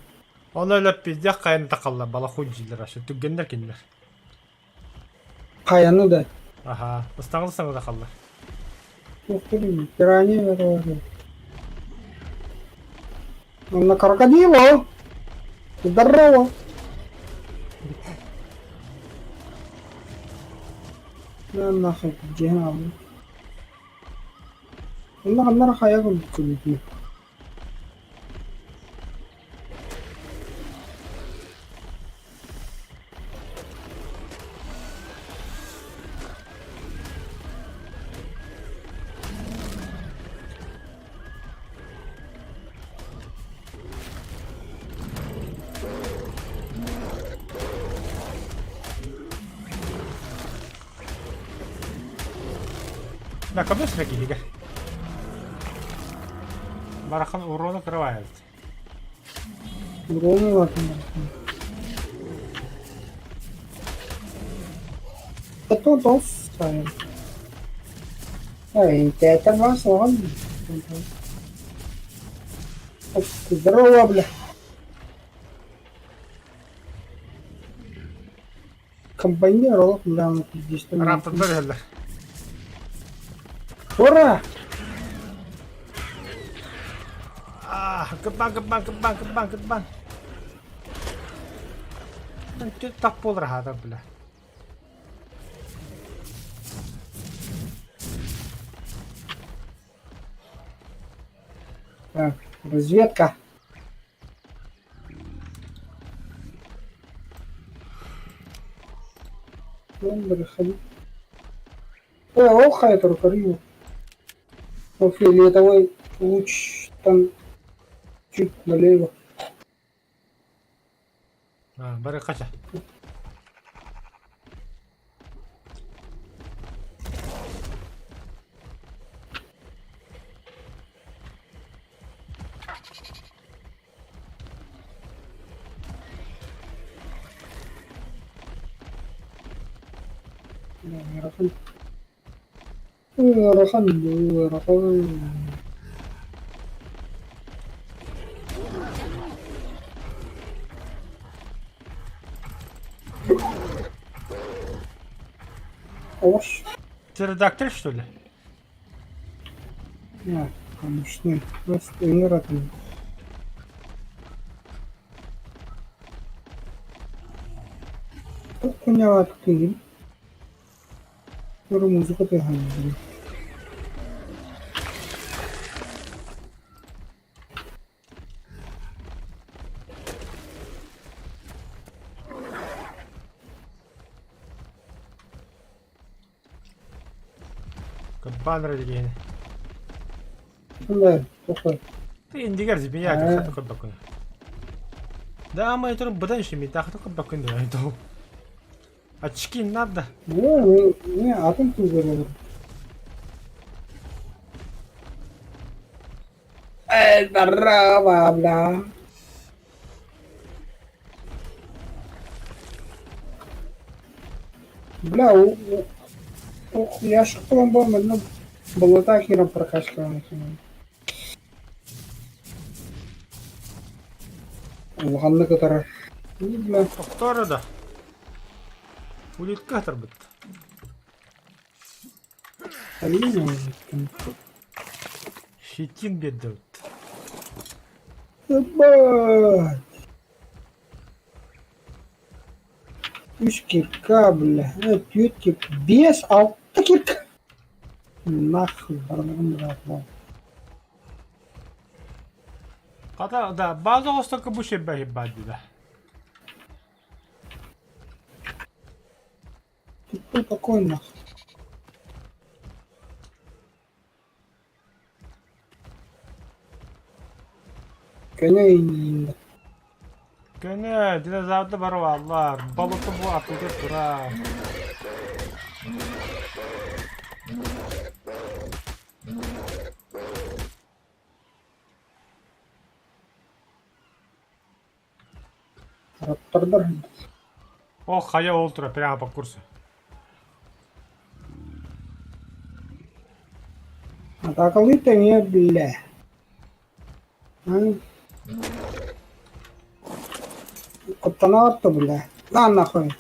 Onu öyle bizde kayın takalla bala hujjiler aşı tüggenler kinler. Kayanı da. Aha, ıstanlı sana da kallar. Yok değil. Pirani var. Она крокодила. Здорово. لا ناخذ جهام. والله راح ياكل كل شيء. لا كبس لك هيك. Barakan uğruna kırıvayız. Drone'u var. Это dos. Ай, это вас он. Здорово, бля. Комбайнер, бля, здесь там. Rahatladı böyle. Ура! Ah, kebang. Itu tak pol rahat bela. Так, разведка. Ох, это рукарью. Фиолетовый луч там чуть налево. Bari kaça. رقم Ош. Ты редактор, что ли? Да, конечно. Просто не родной. Тут поняла ты. Скоро музыку ты говоришь. Кабан ради. Да, плохой. Ты индигар зибия как хату кабакун. Да, мы это бадан шими, да хату кабакун да это. Очки надо. Не, а там ты говорил. Здорово, бля. Бля, я шоколом был, но было так хером прокачивал. Лоханны который. Бля. Кто да? Улит катер бит. Хитин бедут. Ебать. 3 кирка, бля. Тетки без, а кирка. Нахуй, брат. Ката да база остака bu şey behibadi da. Ты кто такой, нахуй? Конечно. Gene dinozavda var vallar. Balıklı bu akılda dura. Раптардар. О, хая ультра прямо по курсу. Атакалый-то не, бля. А? Коттанат-то, бля. На нахуй.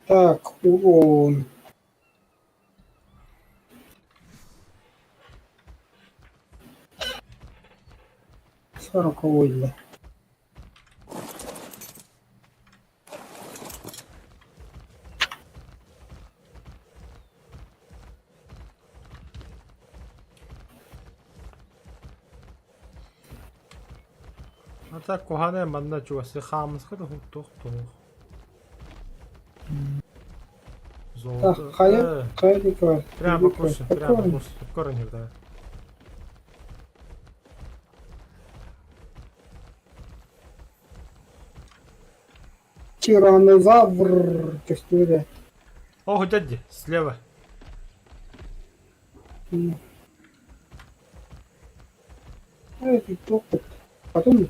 Так, урон. Сороковой, бля. Hatta kohane manna çuvası xamız kıdı huttuk tuğ. Так, Золото. хая дикая. Прямо по курсу, прямо по курсу. Корень, да. Тиранозавр. Текстура. О, дядя, слева. Это топот. Потом...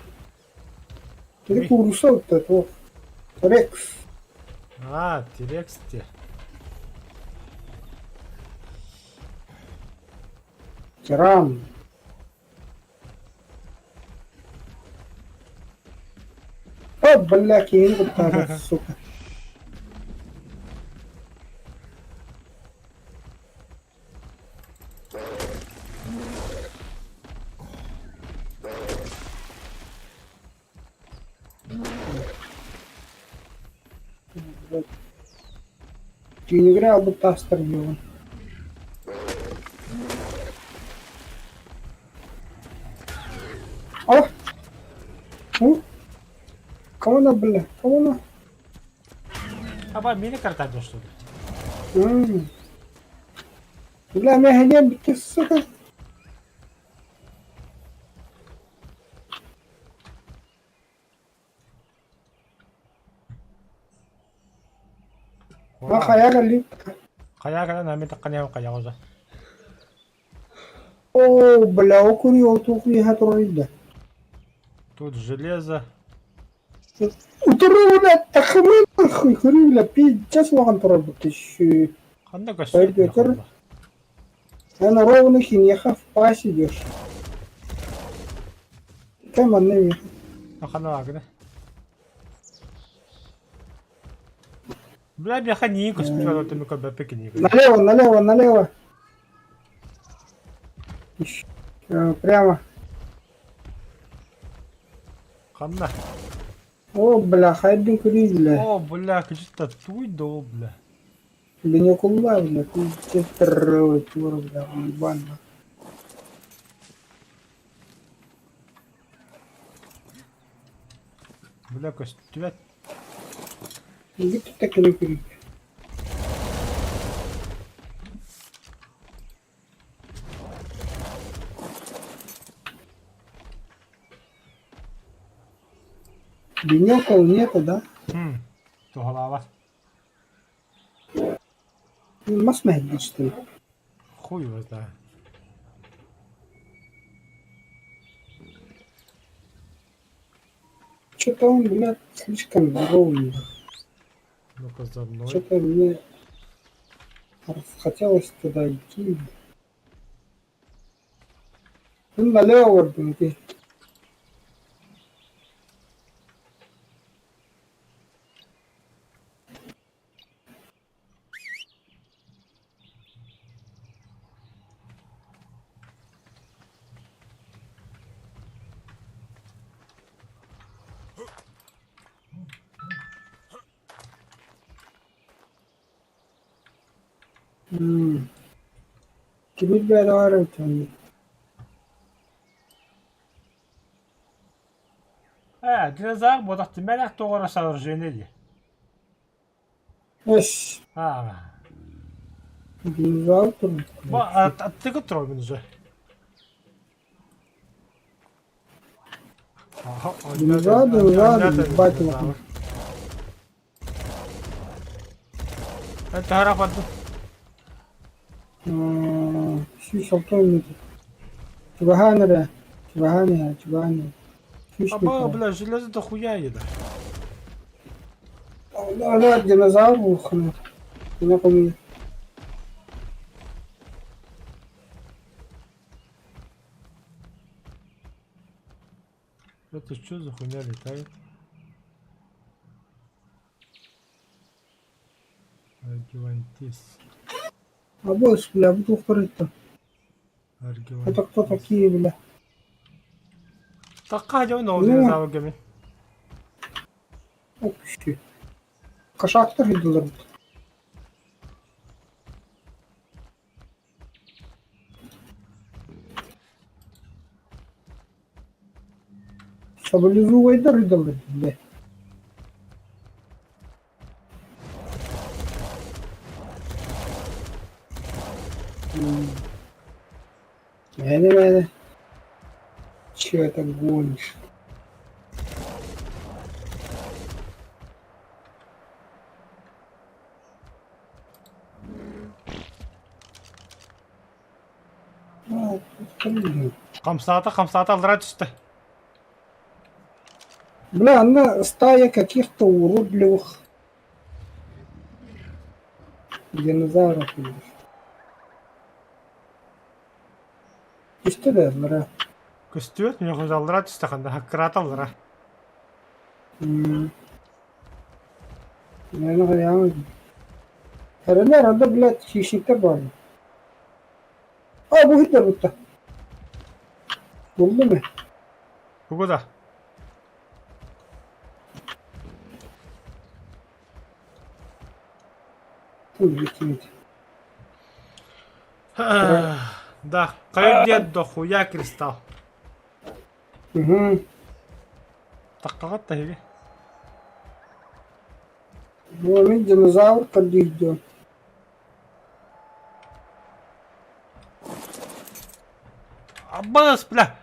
Ты курсал-то, то. Рекс. А, тирексте. Тиран. О, бля, кинь вот так вот, сука. Ты не играл бы Тастер его. О! Ну? Кому она, бля? Кому она? Aba beni kartardın что ли? Бля, меня не бить, сука. ما خيال لي. Kaya ka na namin takanya yung kaya ko sa. О, бля, окури, отухли, хатроида. Тут железо. Утро, бля, так мы нахуй, хури, бля, сейчас вагон поработать еще. Kanda ka Пойдёт, süt. Я на ровных и нехав пас идешь. Кем он Nakanawagan na. Бля, бляха Никос, почему ты ну-ка бэпеки Никос? Налево. Ищ. Прямо. Kanna. О, бля, хайдин кури, бля. О, бля, какие-то туй до, бля. Да не кулла, бля, ты центровый тур, бля, банно. Бля, костюм. Иди ты так и не кури. Бенёков нету, да? То голова. Масс что ли? Хуй его знает. Что-то он, блядь, слишком ровный. Ну-ка за мной. Что-то мне хотелось туда идти. Ну, налево вроде иди. Кибит bir var ötümde. Dinozavr бодохтой мэлах дугаараа саварж байна ли. Эш, динозавр. Attacka tror jag så. Динозавр, бать его. Это харапад. Şu şaltın mı? Чебаханера, Чебаханера. Аба, бля, железо-то хуя еда. Она динозавр ухнет. Не помню. Это что за хуйня летает? Аргивантис. А больше, бля, буду укрыто. Это кто такие, бля? Такая же он динозавр гами. Общий. Кошактır gidiyorlar. Соболезнования рыдали, бля. Мэне. Чё это гонишь? Камсата алдыра түсті. Бля, она стая каких-то уродливых динозавров. İşte de bля. Көстүөт мен хожа алдыра түсті қанда хаккарат алдыра. Yani hayal. Herhalde bля хищниктер var. Bu Hitler burada. Buldu mu? Кого да? Улетит. Да, кайдет до хуя кристалл. Таққағат та хеге. Ну, динозавр подойдет. Аббас, бля!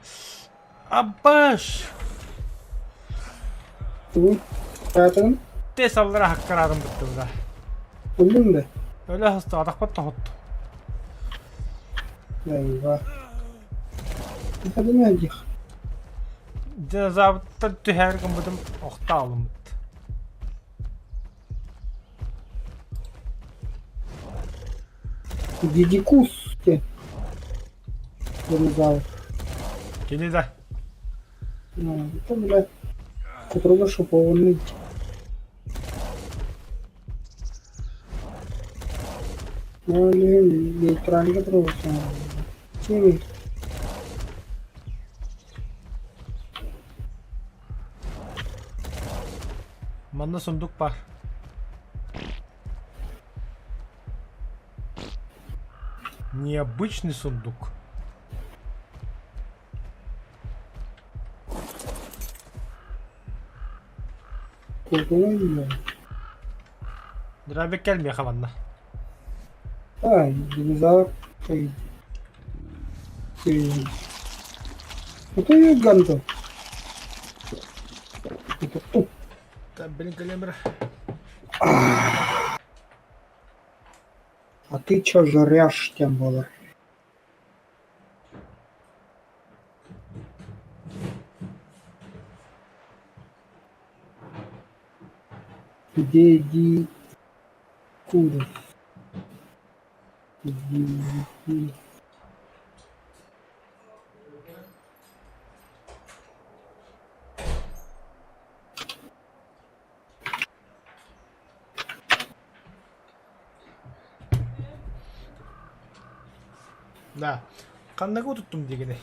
Аббаш! Zaten Тес алдыра хаккарадым бітті бля. buldum da. Öyle hasta adakpat da hottu. Eyvah. Hadi ne olacak? Dinozavrda tühergin budım oqta alım bitti. Дидикус. Динозавр. Geli de. Это, блядь, который шипованный. Ну, нейтрально просто. Чеми. Manda sunduk var. Необычный сундук. Кругом. Драбек gelmiyor kavanla. Ай, динозавр. Это и гандон. Это кто? Там benim kalemir. А ты чё жрешь, тем было? Деди Курус. Деди. Да. Қаннаға тұттым дегені.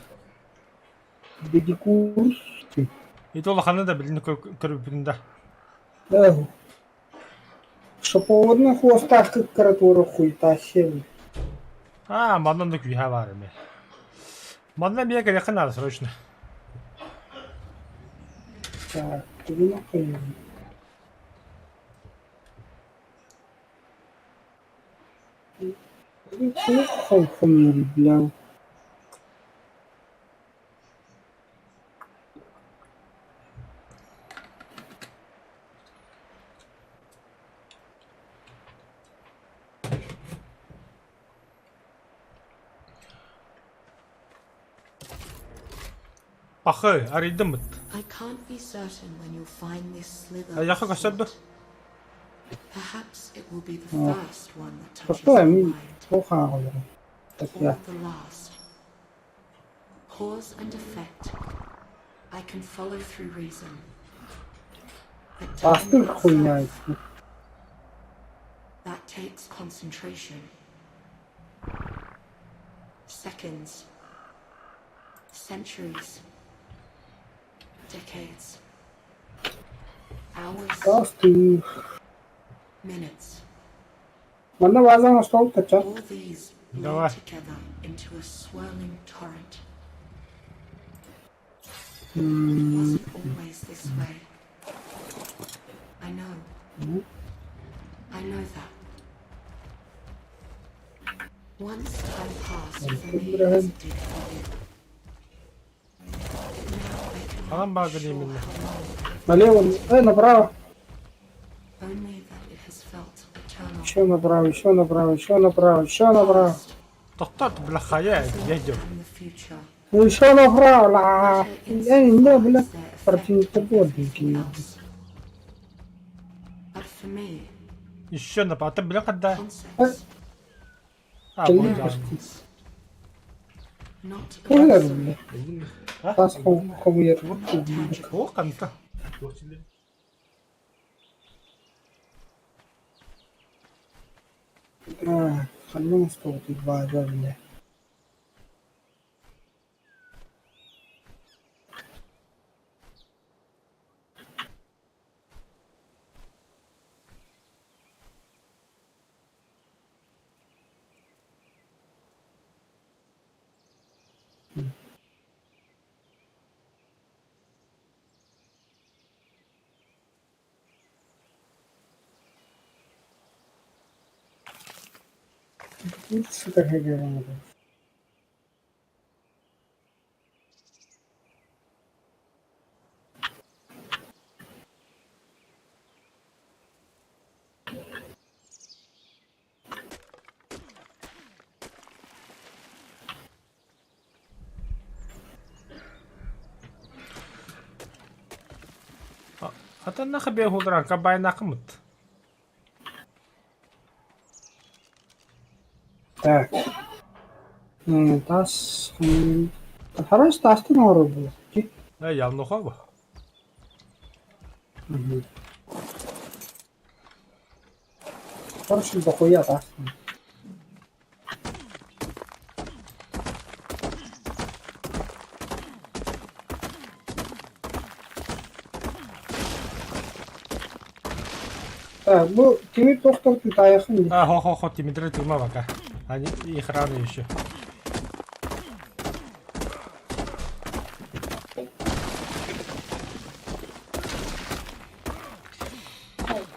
Деди Курус. Итола қаны да біліні көріпінде. Да. Шаповодный хвостах как каратура хуйта сел. Маднан да күйha бар еме. Маднан бия керек надо срочно. Так, ты нахуй. Хом, бля. Ахы, аридым бит. I can't be certain when you'll find this slither. Яқы қашырды. Perhaps it will be the first one that touches Что your я mind, плохо говорю. Так or я. the last. Cause and effect. I can follow through reason. But time Астын itself, хуйня. that takes concentration. Seconds. Centuries. Decades. Hours. Астын. Minutes. Мана вазан остал тача. All these Давай. blend together into a swirling torrent. It wasn't always this way. I know. I know that. Once time passed for me as it did for you. Now I can Анам not бағы be sure деймін. how long, Налево. Направо. only that it has felt eternal. Еще направо, еще направо, еще направо, еще направо. Past, Тоқтат бля хая, дядю. and the future. Еще направо. Ла. Я не, бля. Their effect Противник on подводники. everything else. But for me, Еще на паты бля қадда. concepts, Келин болжам. почти. not Кулер, absolute, бля. Тас хомуер. О, қанта. خلونا نستوطي بهذا بلا. Сука, хегера. Ата нахы бе хулдран кабай нахымыт. Так. Тас. Хараш тасты нору был. Явно хобо. Хорошо, дохуя тасты. Так, bu kimi to'xtatib tayaqin. Хо, Тимитрий тюрьма пока. Они их рано еще.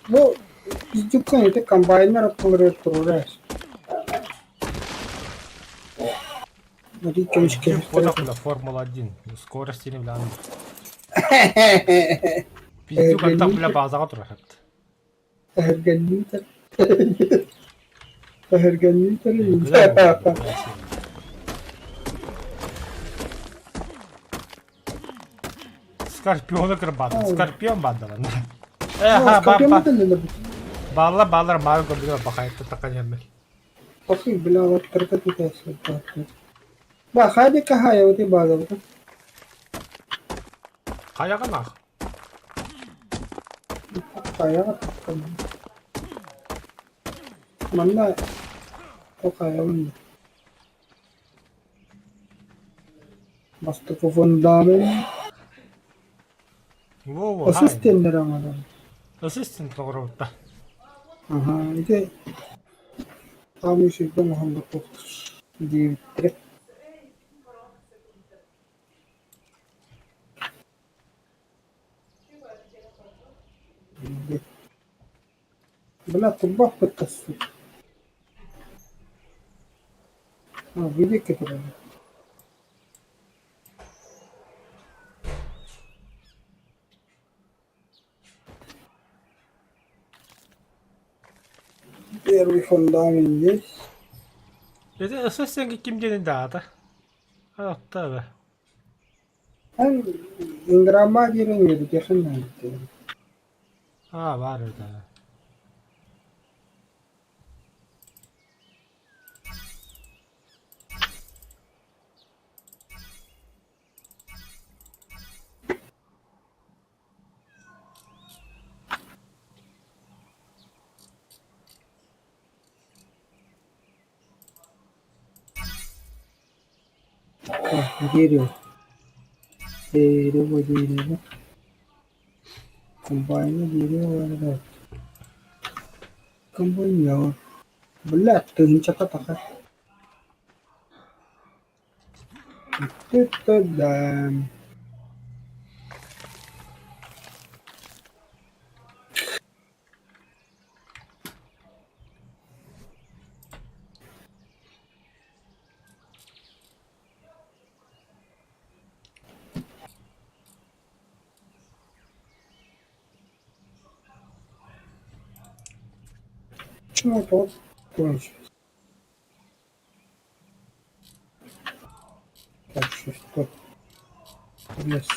Bu izdukkan ete комбайнер atılır turures. Смотри, кемишки. Куда Формула-1. Скорости не влянут. Пиздюк, а там бля базаға тұрады. Эрганитер. Эрганитер. Скорпионы кірбады. Скорпион бандалар. Ха, Скопиямı da ne bu? bağlar mavi gömülüyor bakayım takacağım ben. Bakayım bile alattırdı bir de sıkıntı. Bak hadi kahaya uti bağladı. Kaya kanak. Kaya takım. Mana o kaya mı? Bastı ko fundament. Wow, Assistant na lang ano. Assistant doğru da. Aha, ite. Kami siguro mahal ko. Hindi trip. Bala tubak pagkasu. Video kita lang. There we fundament yes. Dedi assistant kim gelindi adı? Ha tabi. Ang ingrama giring education natin. Ha var orada. Giriyor. Giriyor. Combine giriyor orada. Combine ya. Belat tuh cakap. Itu dan cuma pot konuş. Так что yes.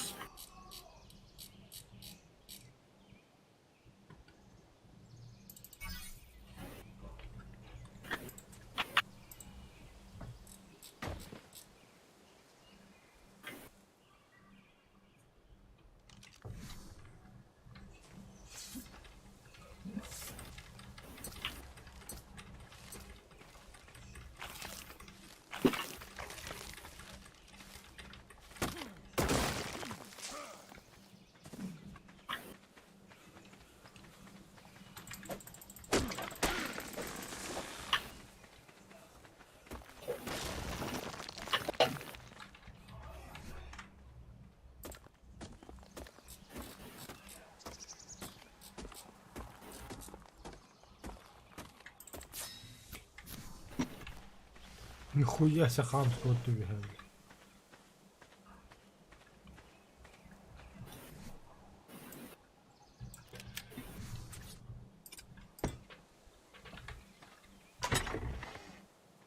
Нихуя себе хамство тобі.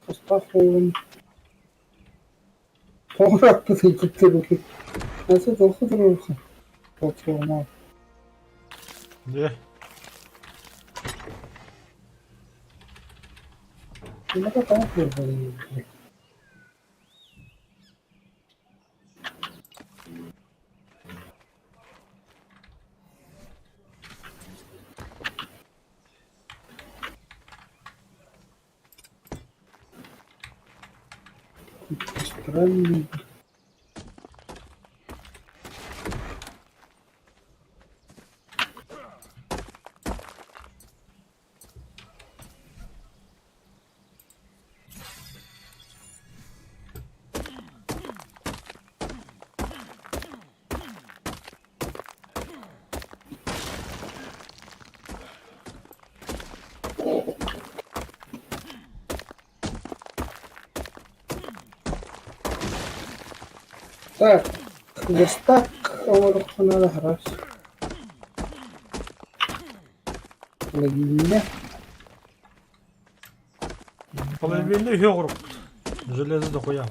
Поставлю. Поворот ты. Nasıl dokudurursun? Oturma. Ne? Ne kadar yapıyor? Странный. Так, верстак, надо раз. Логично. Половину географ. Железо дохуя.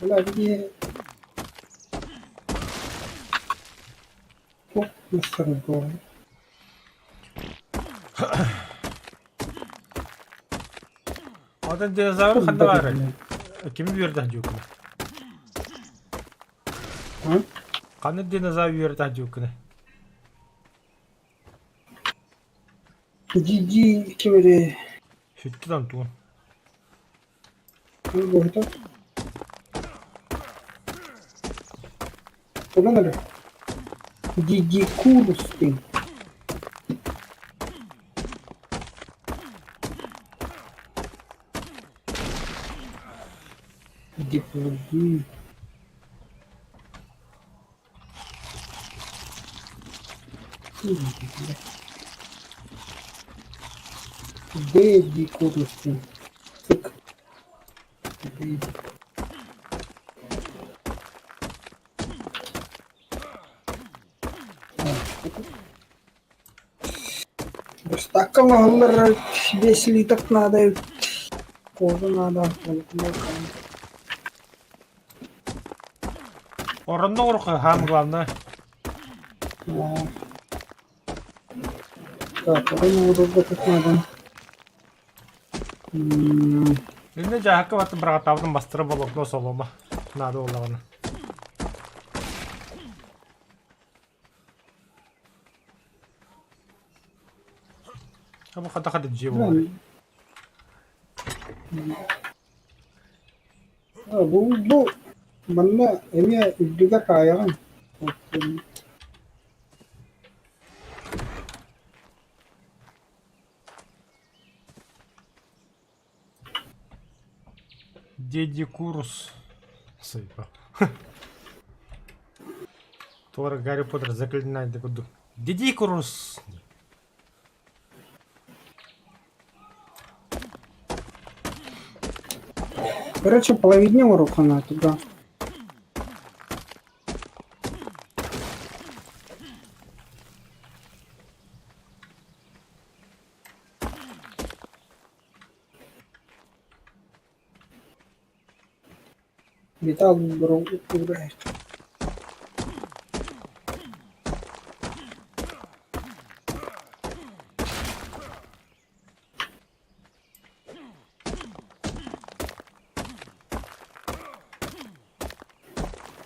لا دي فوق مستر الجول. Adan dinozavr qanda var? Kimi bu yerda jo'kini? Ha? Qani dinozavr bu yerda jo'kini? GG kimere? Şuttudan tuğun. Ne burada? Ulan öyle. GG Kurus'tin. GG. GG Kurus'tin. Sık. Basta mahallar besli tak nada kodu nada Oranda orqu ham главное. так onu orada tak nada Endi jahakka batib bir atavdan bastırıb olokno soloma. Nada olağını. Bu hada jibo var. bu bana emiye iddiga kaya Деди Курус. Сыпа. Твора Гарри Поттер заклинает такой. Деди Курус. короче половине урока на туда металл убирает.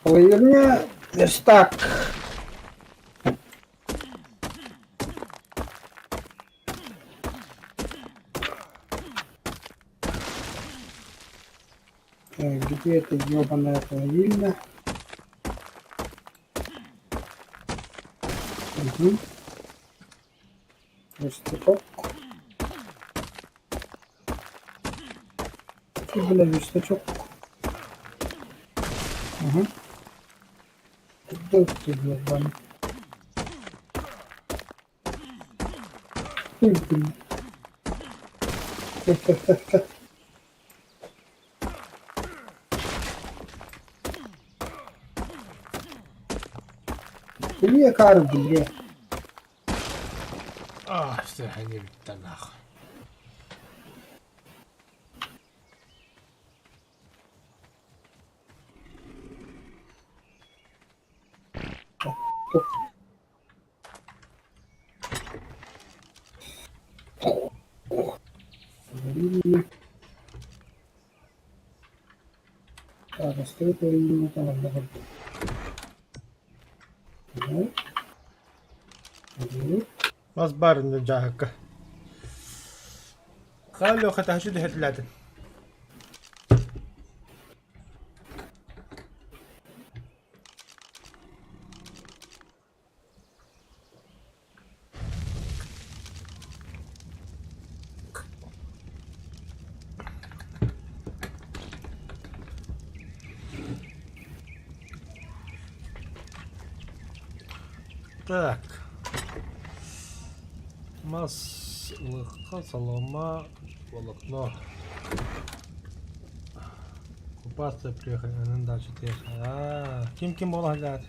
Половина верстак. Где эта ебаная половина? Угу. Верстачок. И, бля, верстачок. Ага. Куда ты, ебаный? Блин. Niye karı bile? Ah işte hani bitti nah. Так, стоит ли там одного? Bas barın jahakka. Qallo khata shu dehadladan. Так. Маслыхқа солома, волокно. Купаться приехали, дальше тихо. Ким было глядать?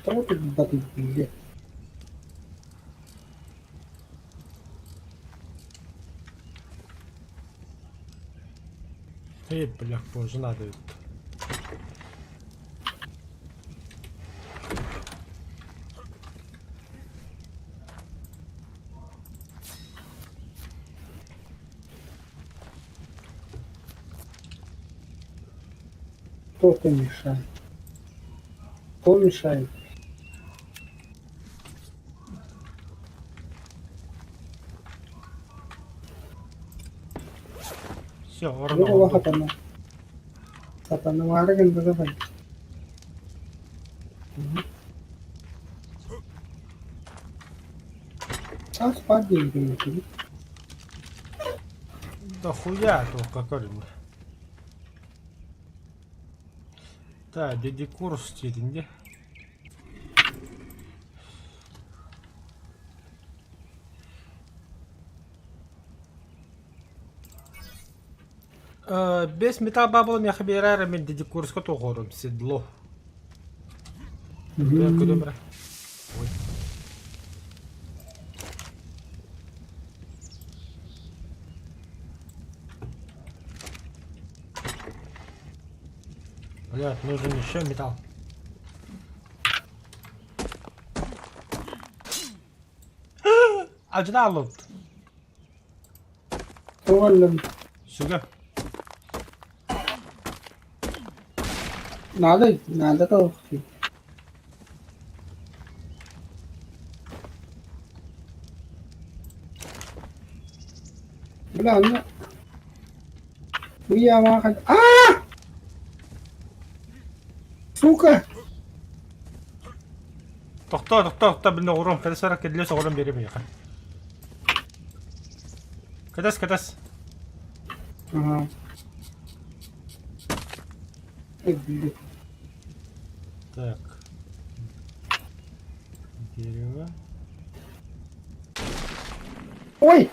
Трогать батут билет. Блях, позже надо это. Кто-то мешает. Кто мешает? Все, Ini kalau орно. kata nama kan berapa? А спади gitu. Да хуя только корень. Да, дяди курс стилинде. Без металл бабл я хабирара мен дяди курс кото гором седло. Добре. Ой. Блядь, нужен еще металл. Acıda aldı. Tuvallen. Suga. Nada tuh. Bilang Iya makan. Сука! Тоқта біне орын кәдесара кәделес орын берем яқа. Кәдес. Ага. Блин. Так. Дерево. Ой!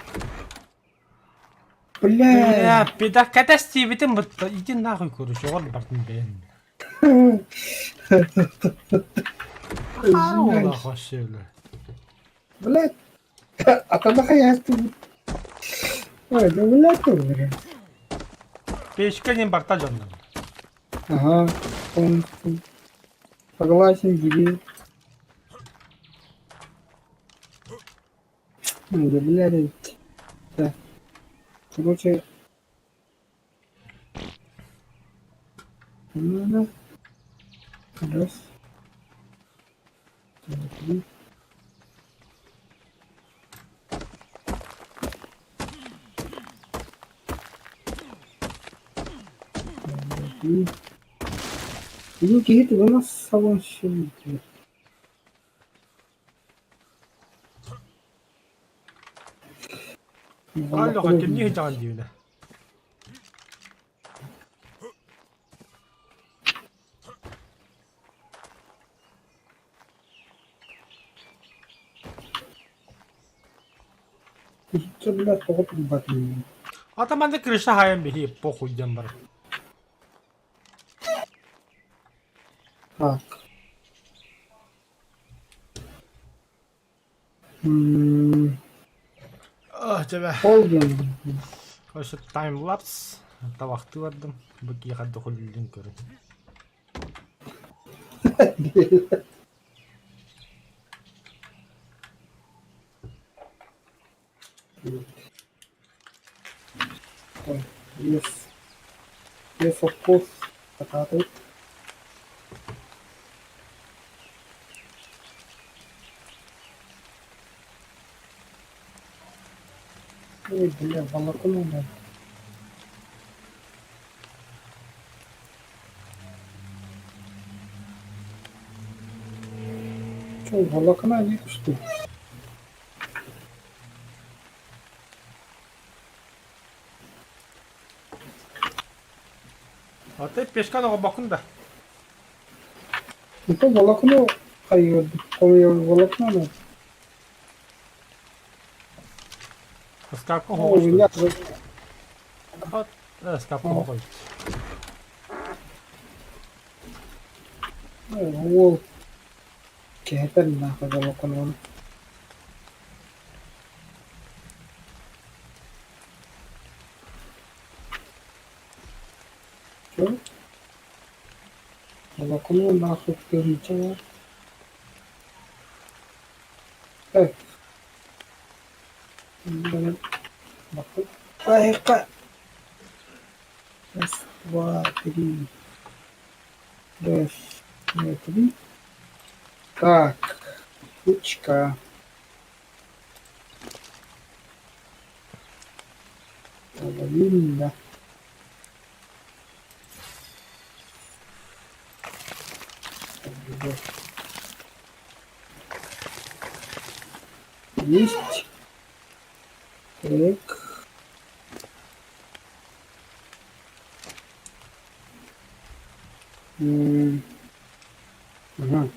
Бля! Беда кәдес тибетім бұтты. Иди нахуй көріш, оғыр бартын бәйін. Ола қошелі. Блядь! Атада хаясты. Ой, да блядь, блядь. Пешке нем барта жандан. Ага, полностью. Согласен, гири. Да, блядь. Да. Короче. Надо. Раз. Два, три. Bizim geyik bu nasıl savun şey diyor. Алло, хотим не жан дейіне. Hiç bile soğuk bir bakıyor. Атаманды кіріші хайын бейі похуйден бар. Так. Тебе. Oldu. Короче, таймлапс. Тавақты бардым. Бүкей қадды құлылдың көрін. Yes. Yes, of course. Potato. Ой, бля, волокно надо. Что, волокна нет, что ли? Аты пешкан оға бақын да. Это волокно кайырды. Волокно надо. Скапқа Ой, меня хоғыш. Скапқа хоғыш. Ол. كهتل ناخذ والله قانون. شو والله قانون ناخذ كل شيء. ايه باخذ طريقة بس وادري بس ادري как кучка половина есть так. Ага.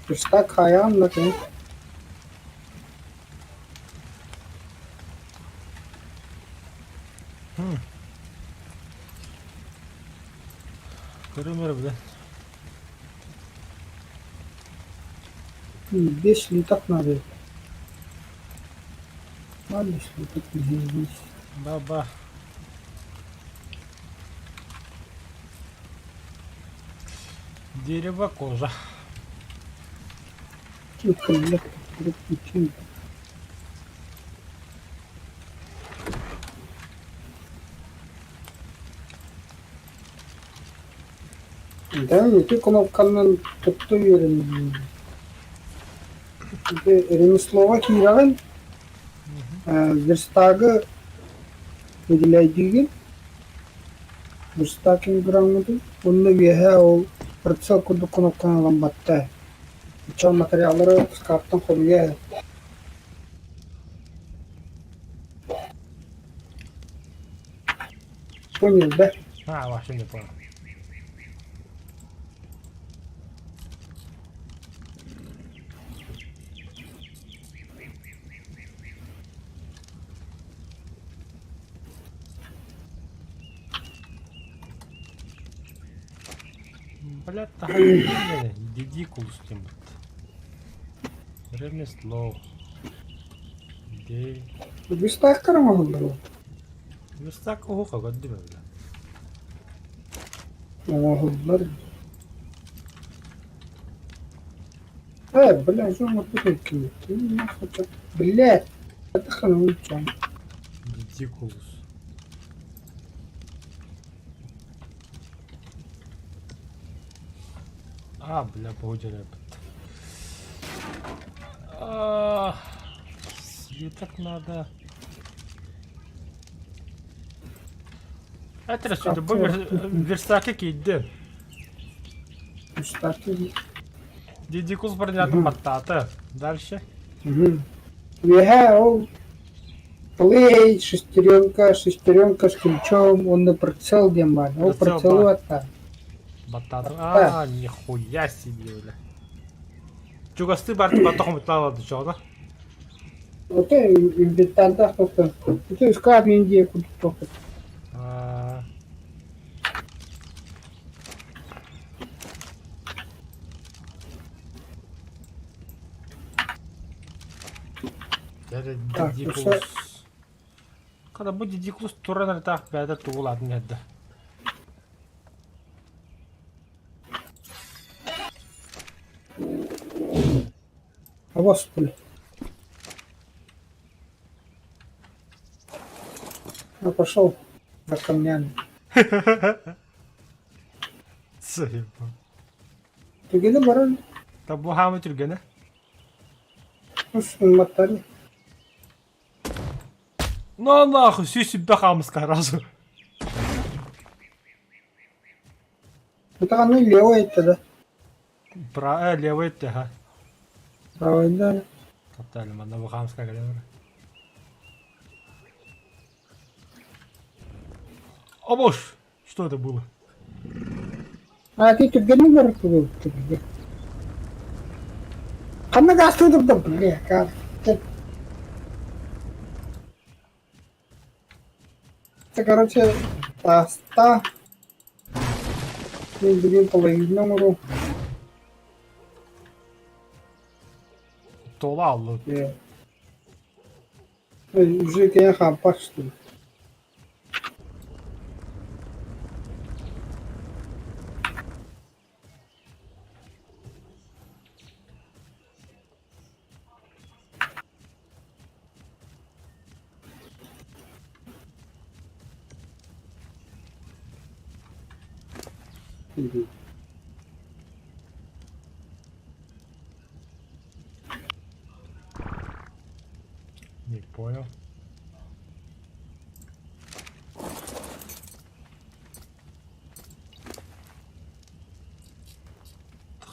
Пустак хаям на ты. Көрөмөр биле. 5 литок надо. Ладно, что тут здесь. Баба. Дерево, кожа. Тихо, блядь, приключения. Да, эти кнопканы tuttu yerim. Ремеслова кийраган верстагы выделяйдиген верстакин граммады онны веха ол процесс курду кнопканы ламбатта учал материаллары скаптан холуя понял, да? Вообще не понял. Блядь, тахай, дидикулус тем. Ремесло. Де. Верстак карамагын было. Верстак оха годдиме биле. Ағылдар. Бля, что мы тут такие? Блядь, это ханучан. Дидикулус. бля, погодили. Свиток надо. Это сюда, верстаки кейден. Üstadki. Дидикус бронятын баттаты. Дальше. Вега, ол. Плей, шестеренка с ключом, он на прицел дембан. Ол Прицел, прицелу ба. атта. Баттаты. Да. Нихуя себе, бля. Чугасты барты баттахым италады жоғда. Вот и бетанда кто-то. Это искать Индия куда-то. Так, Дидикус. Когда будет Дидикус, турнер так бәді туғыладың әді. А господи. Я пошел за камнями. Съебал. Ты где баран? Та бұл хамы түргені? Слушай, мотали. Ну нахуй, сүйсіп бі хамысқа разу. Это оно левое это, да? Левый етті, ха. Правое, да. Топтайлы, манда бұл хамысқа кәлемір. О боже, что это было? А ты тут не можешь был? Кана газ тут да, бля, как? Это, короче, таста. Мы будем половинному. Тола алды. Уже я хампак, что ли? Не понял.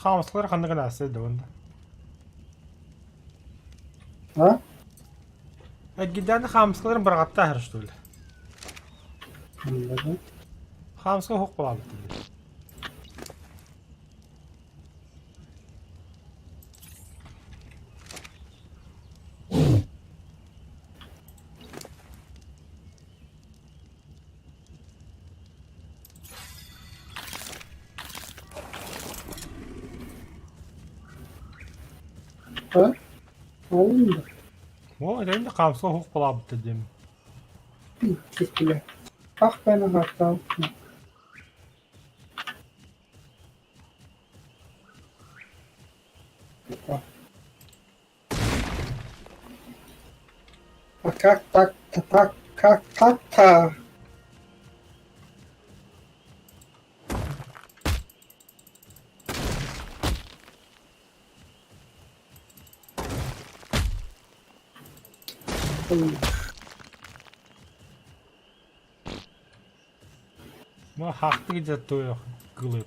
Хамысқалар қандай ғана әседі онда. А? Әдгедәні хамысқаларын бір қатта әр, что ли? Да. Хамысқа хоқ болады. А? Алында. О, әдәйінде хамысқа хоқ болады деймін. Чекілі. Ақ пәні қартау. А как так, как так-то? Ну, хақты где той гылып.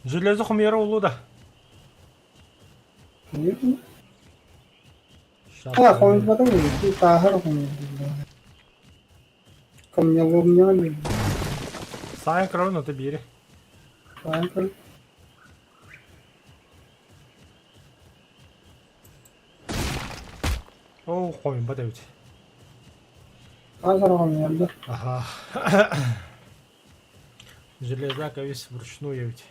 Железо хумера улу да. А, хон потом ты тахар хон. Камня. Сайын кровь, но ты бери. Тахар. О, хойын, бада өте. Тахар хон да. Ага. Железяка весь вручную ведь.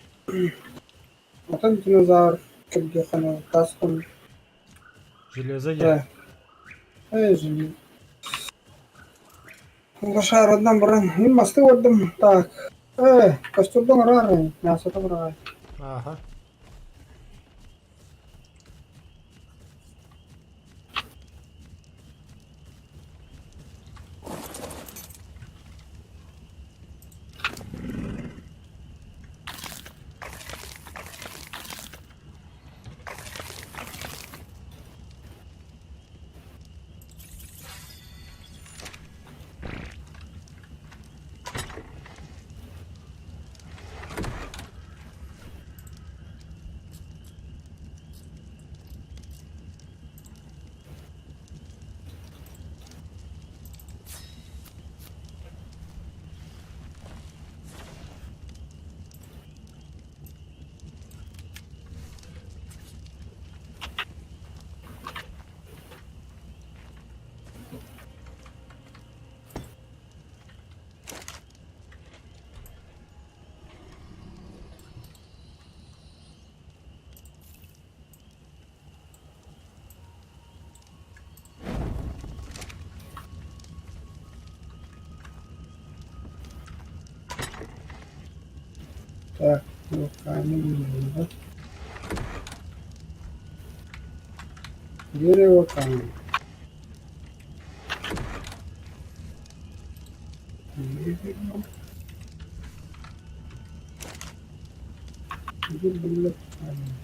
Потом динозавр, как где-то таском. Железо я. Да. Железо. Башар однам баран. Мен масты ордым. Так. Костюрдың рары. Мясотың рары. Ага. Так, ну, камень надо. Дерево, камень. Дерево. Дерево, камень.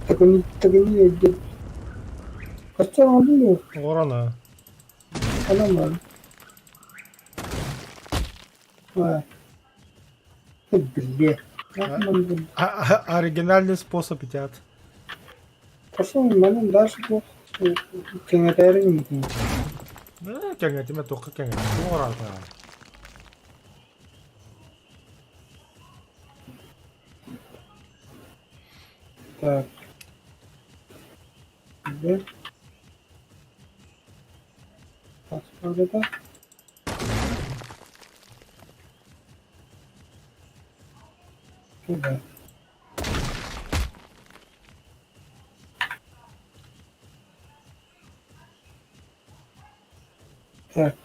Так они где? Kaçtan aldın mı? Orana. Adam var. Ha. Блин. Как нам будет? Оригинальный способ едят. Kaçtan benim daha çok kenetlerim mi? Кеңетиме тоқы кеңет. Орана. Так. Ve başka da şurada. Так.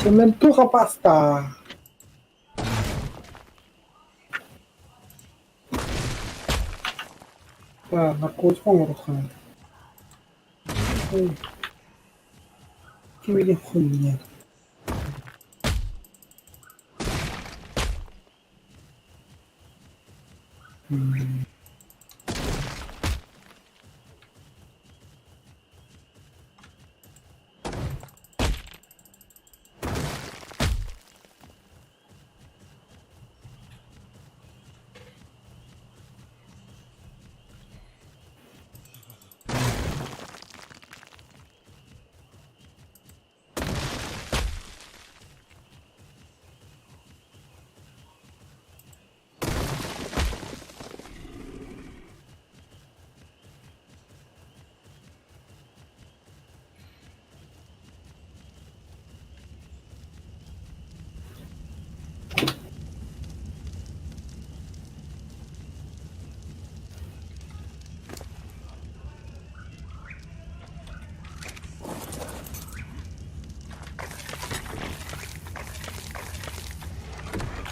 Cementuха паста. Так, наркотиком рухает. Тебе хуйня.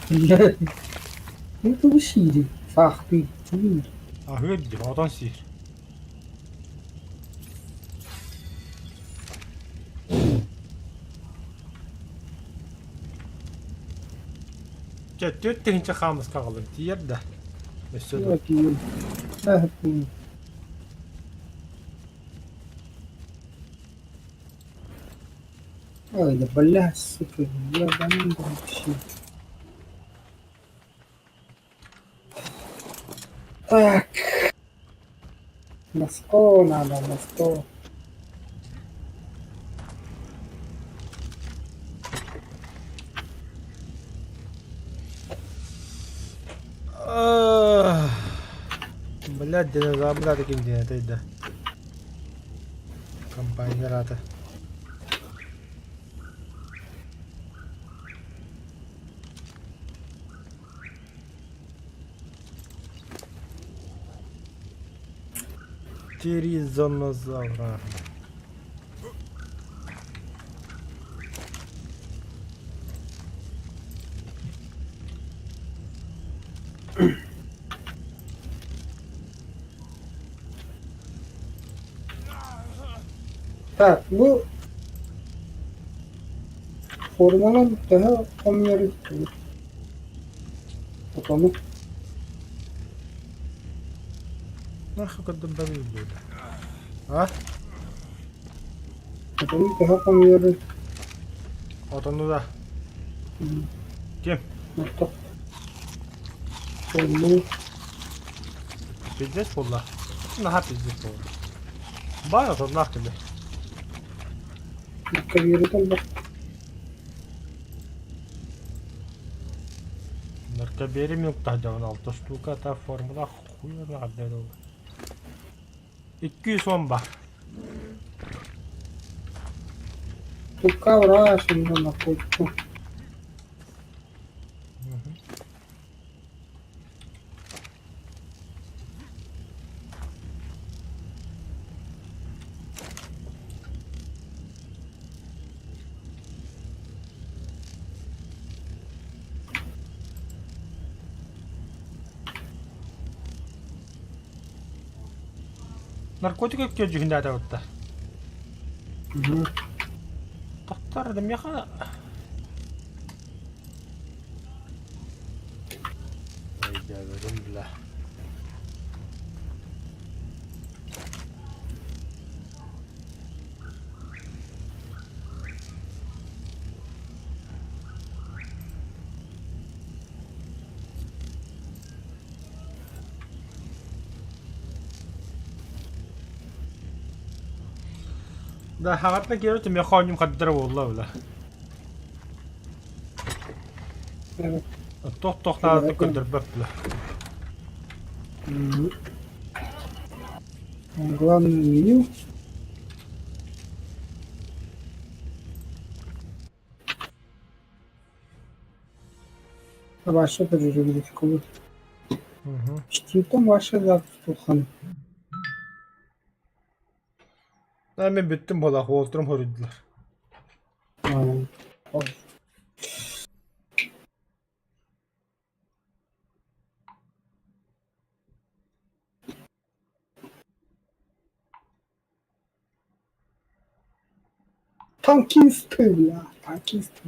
Это усилий. Ах ты, блин. Ahmet odan sihir. Töttün çıkamız kalın diğer de. Mesela Вот и ах ты. Ой, да бля, сука, я банан вообще. Так. На 100 надо, на 100. Блядь, динозавры таким где-то да. Компания рада. Тиризонозавра. Так, ну, Formalan daha kamyarı tutuyor. Bakalım. Nasıl kadın da böyle. Ha? Bakalım daha kamyarı. Adını da. Kim? Nokta. Formalı. Pizdes pulla. Nah pizdes pulla. Bana da nah gibi. Kariyerden bak. Merkeberi yok da cavan altı штука ta formula хуйня adlı oldu. 210 bak. Tukka var şimdi nakko. Narkotik öpkeci hünde de orada. Taktaradım ya. Ay gelirim bile. ده حقتنا كيروتم يا خاني مقدرة والله ولا Evet. الطوح هذا تقدر بفله Главное меню. Başka bir jürilik olur. İşte başka da tutulhan. Ben bittim bala oturum hırdılar. Tankist ya. Tankist.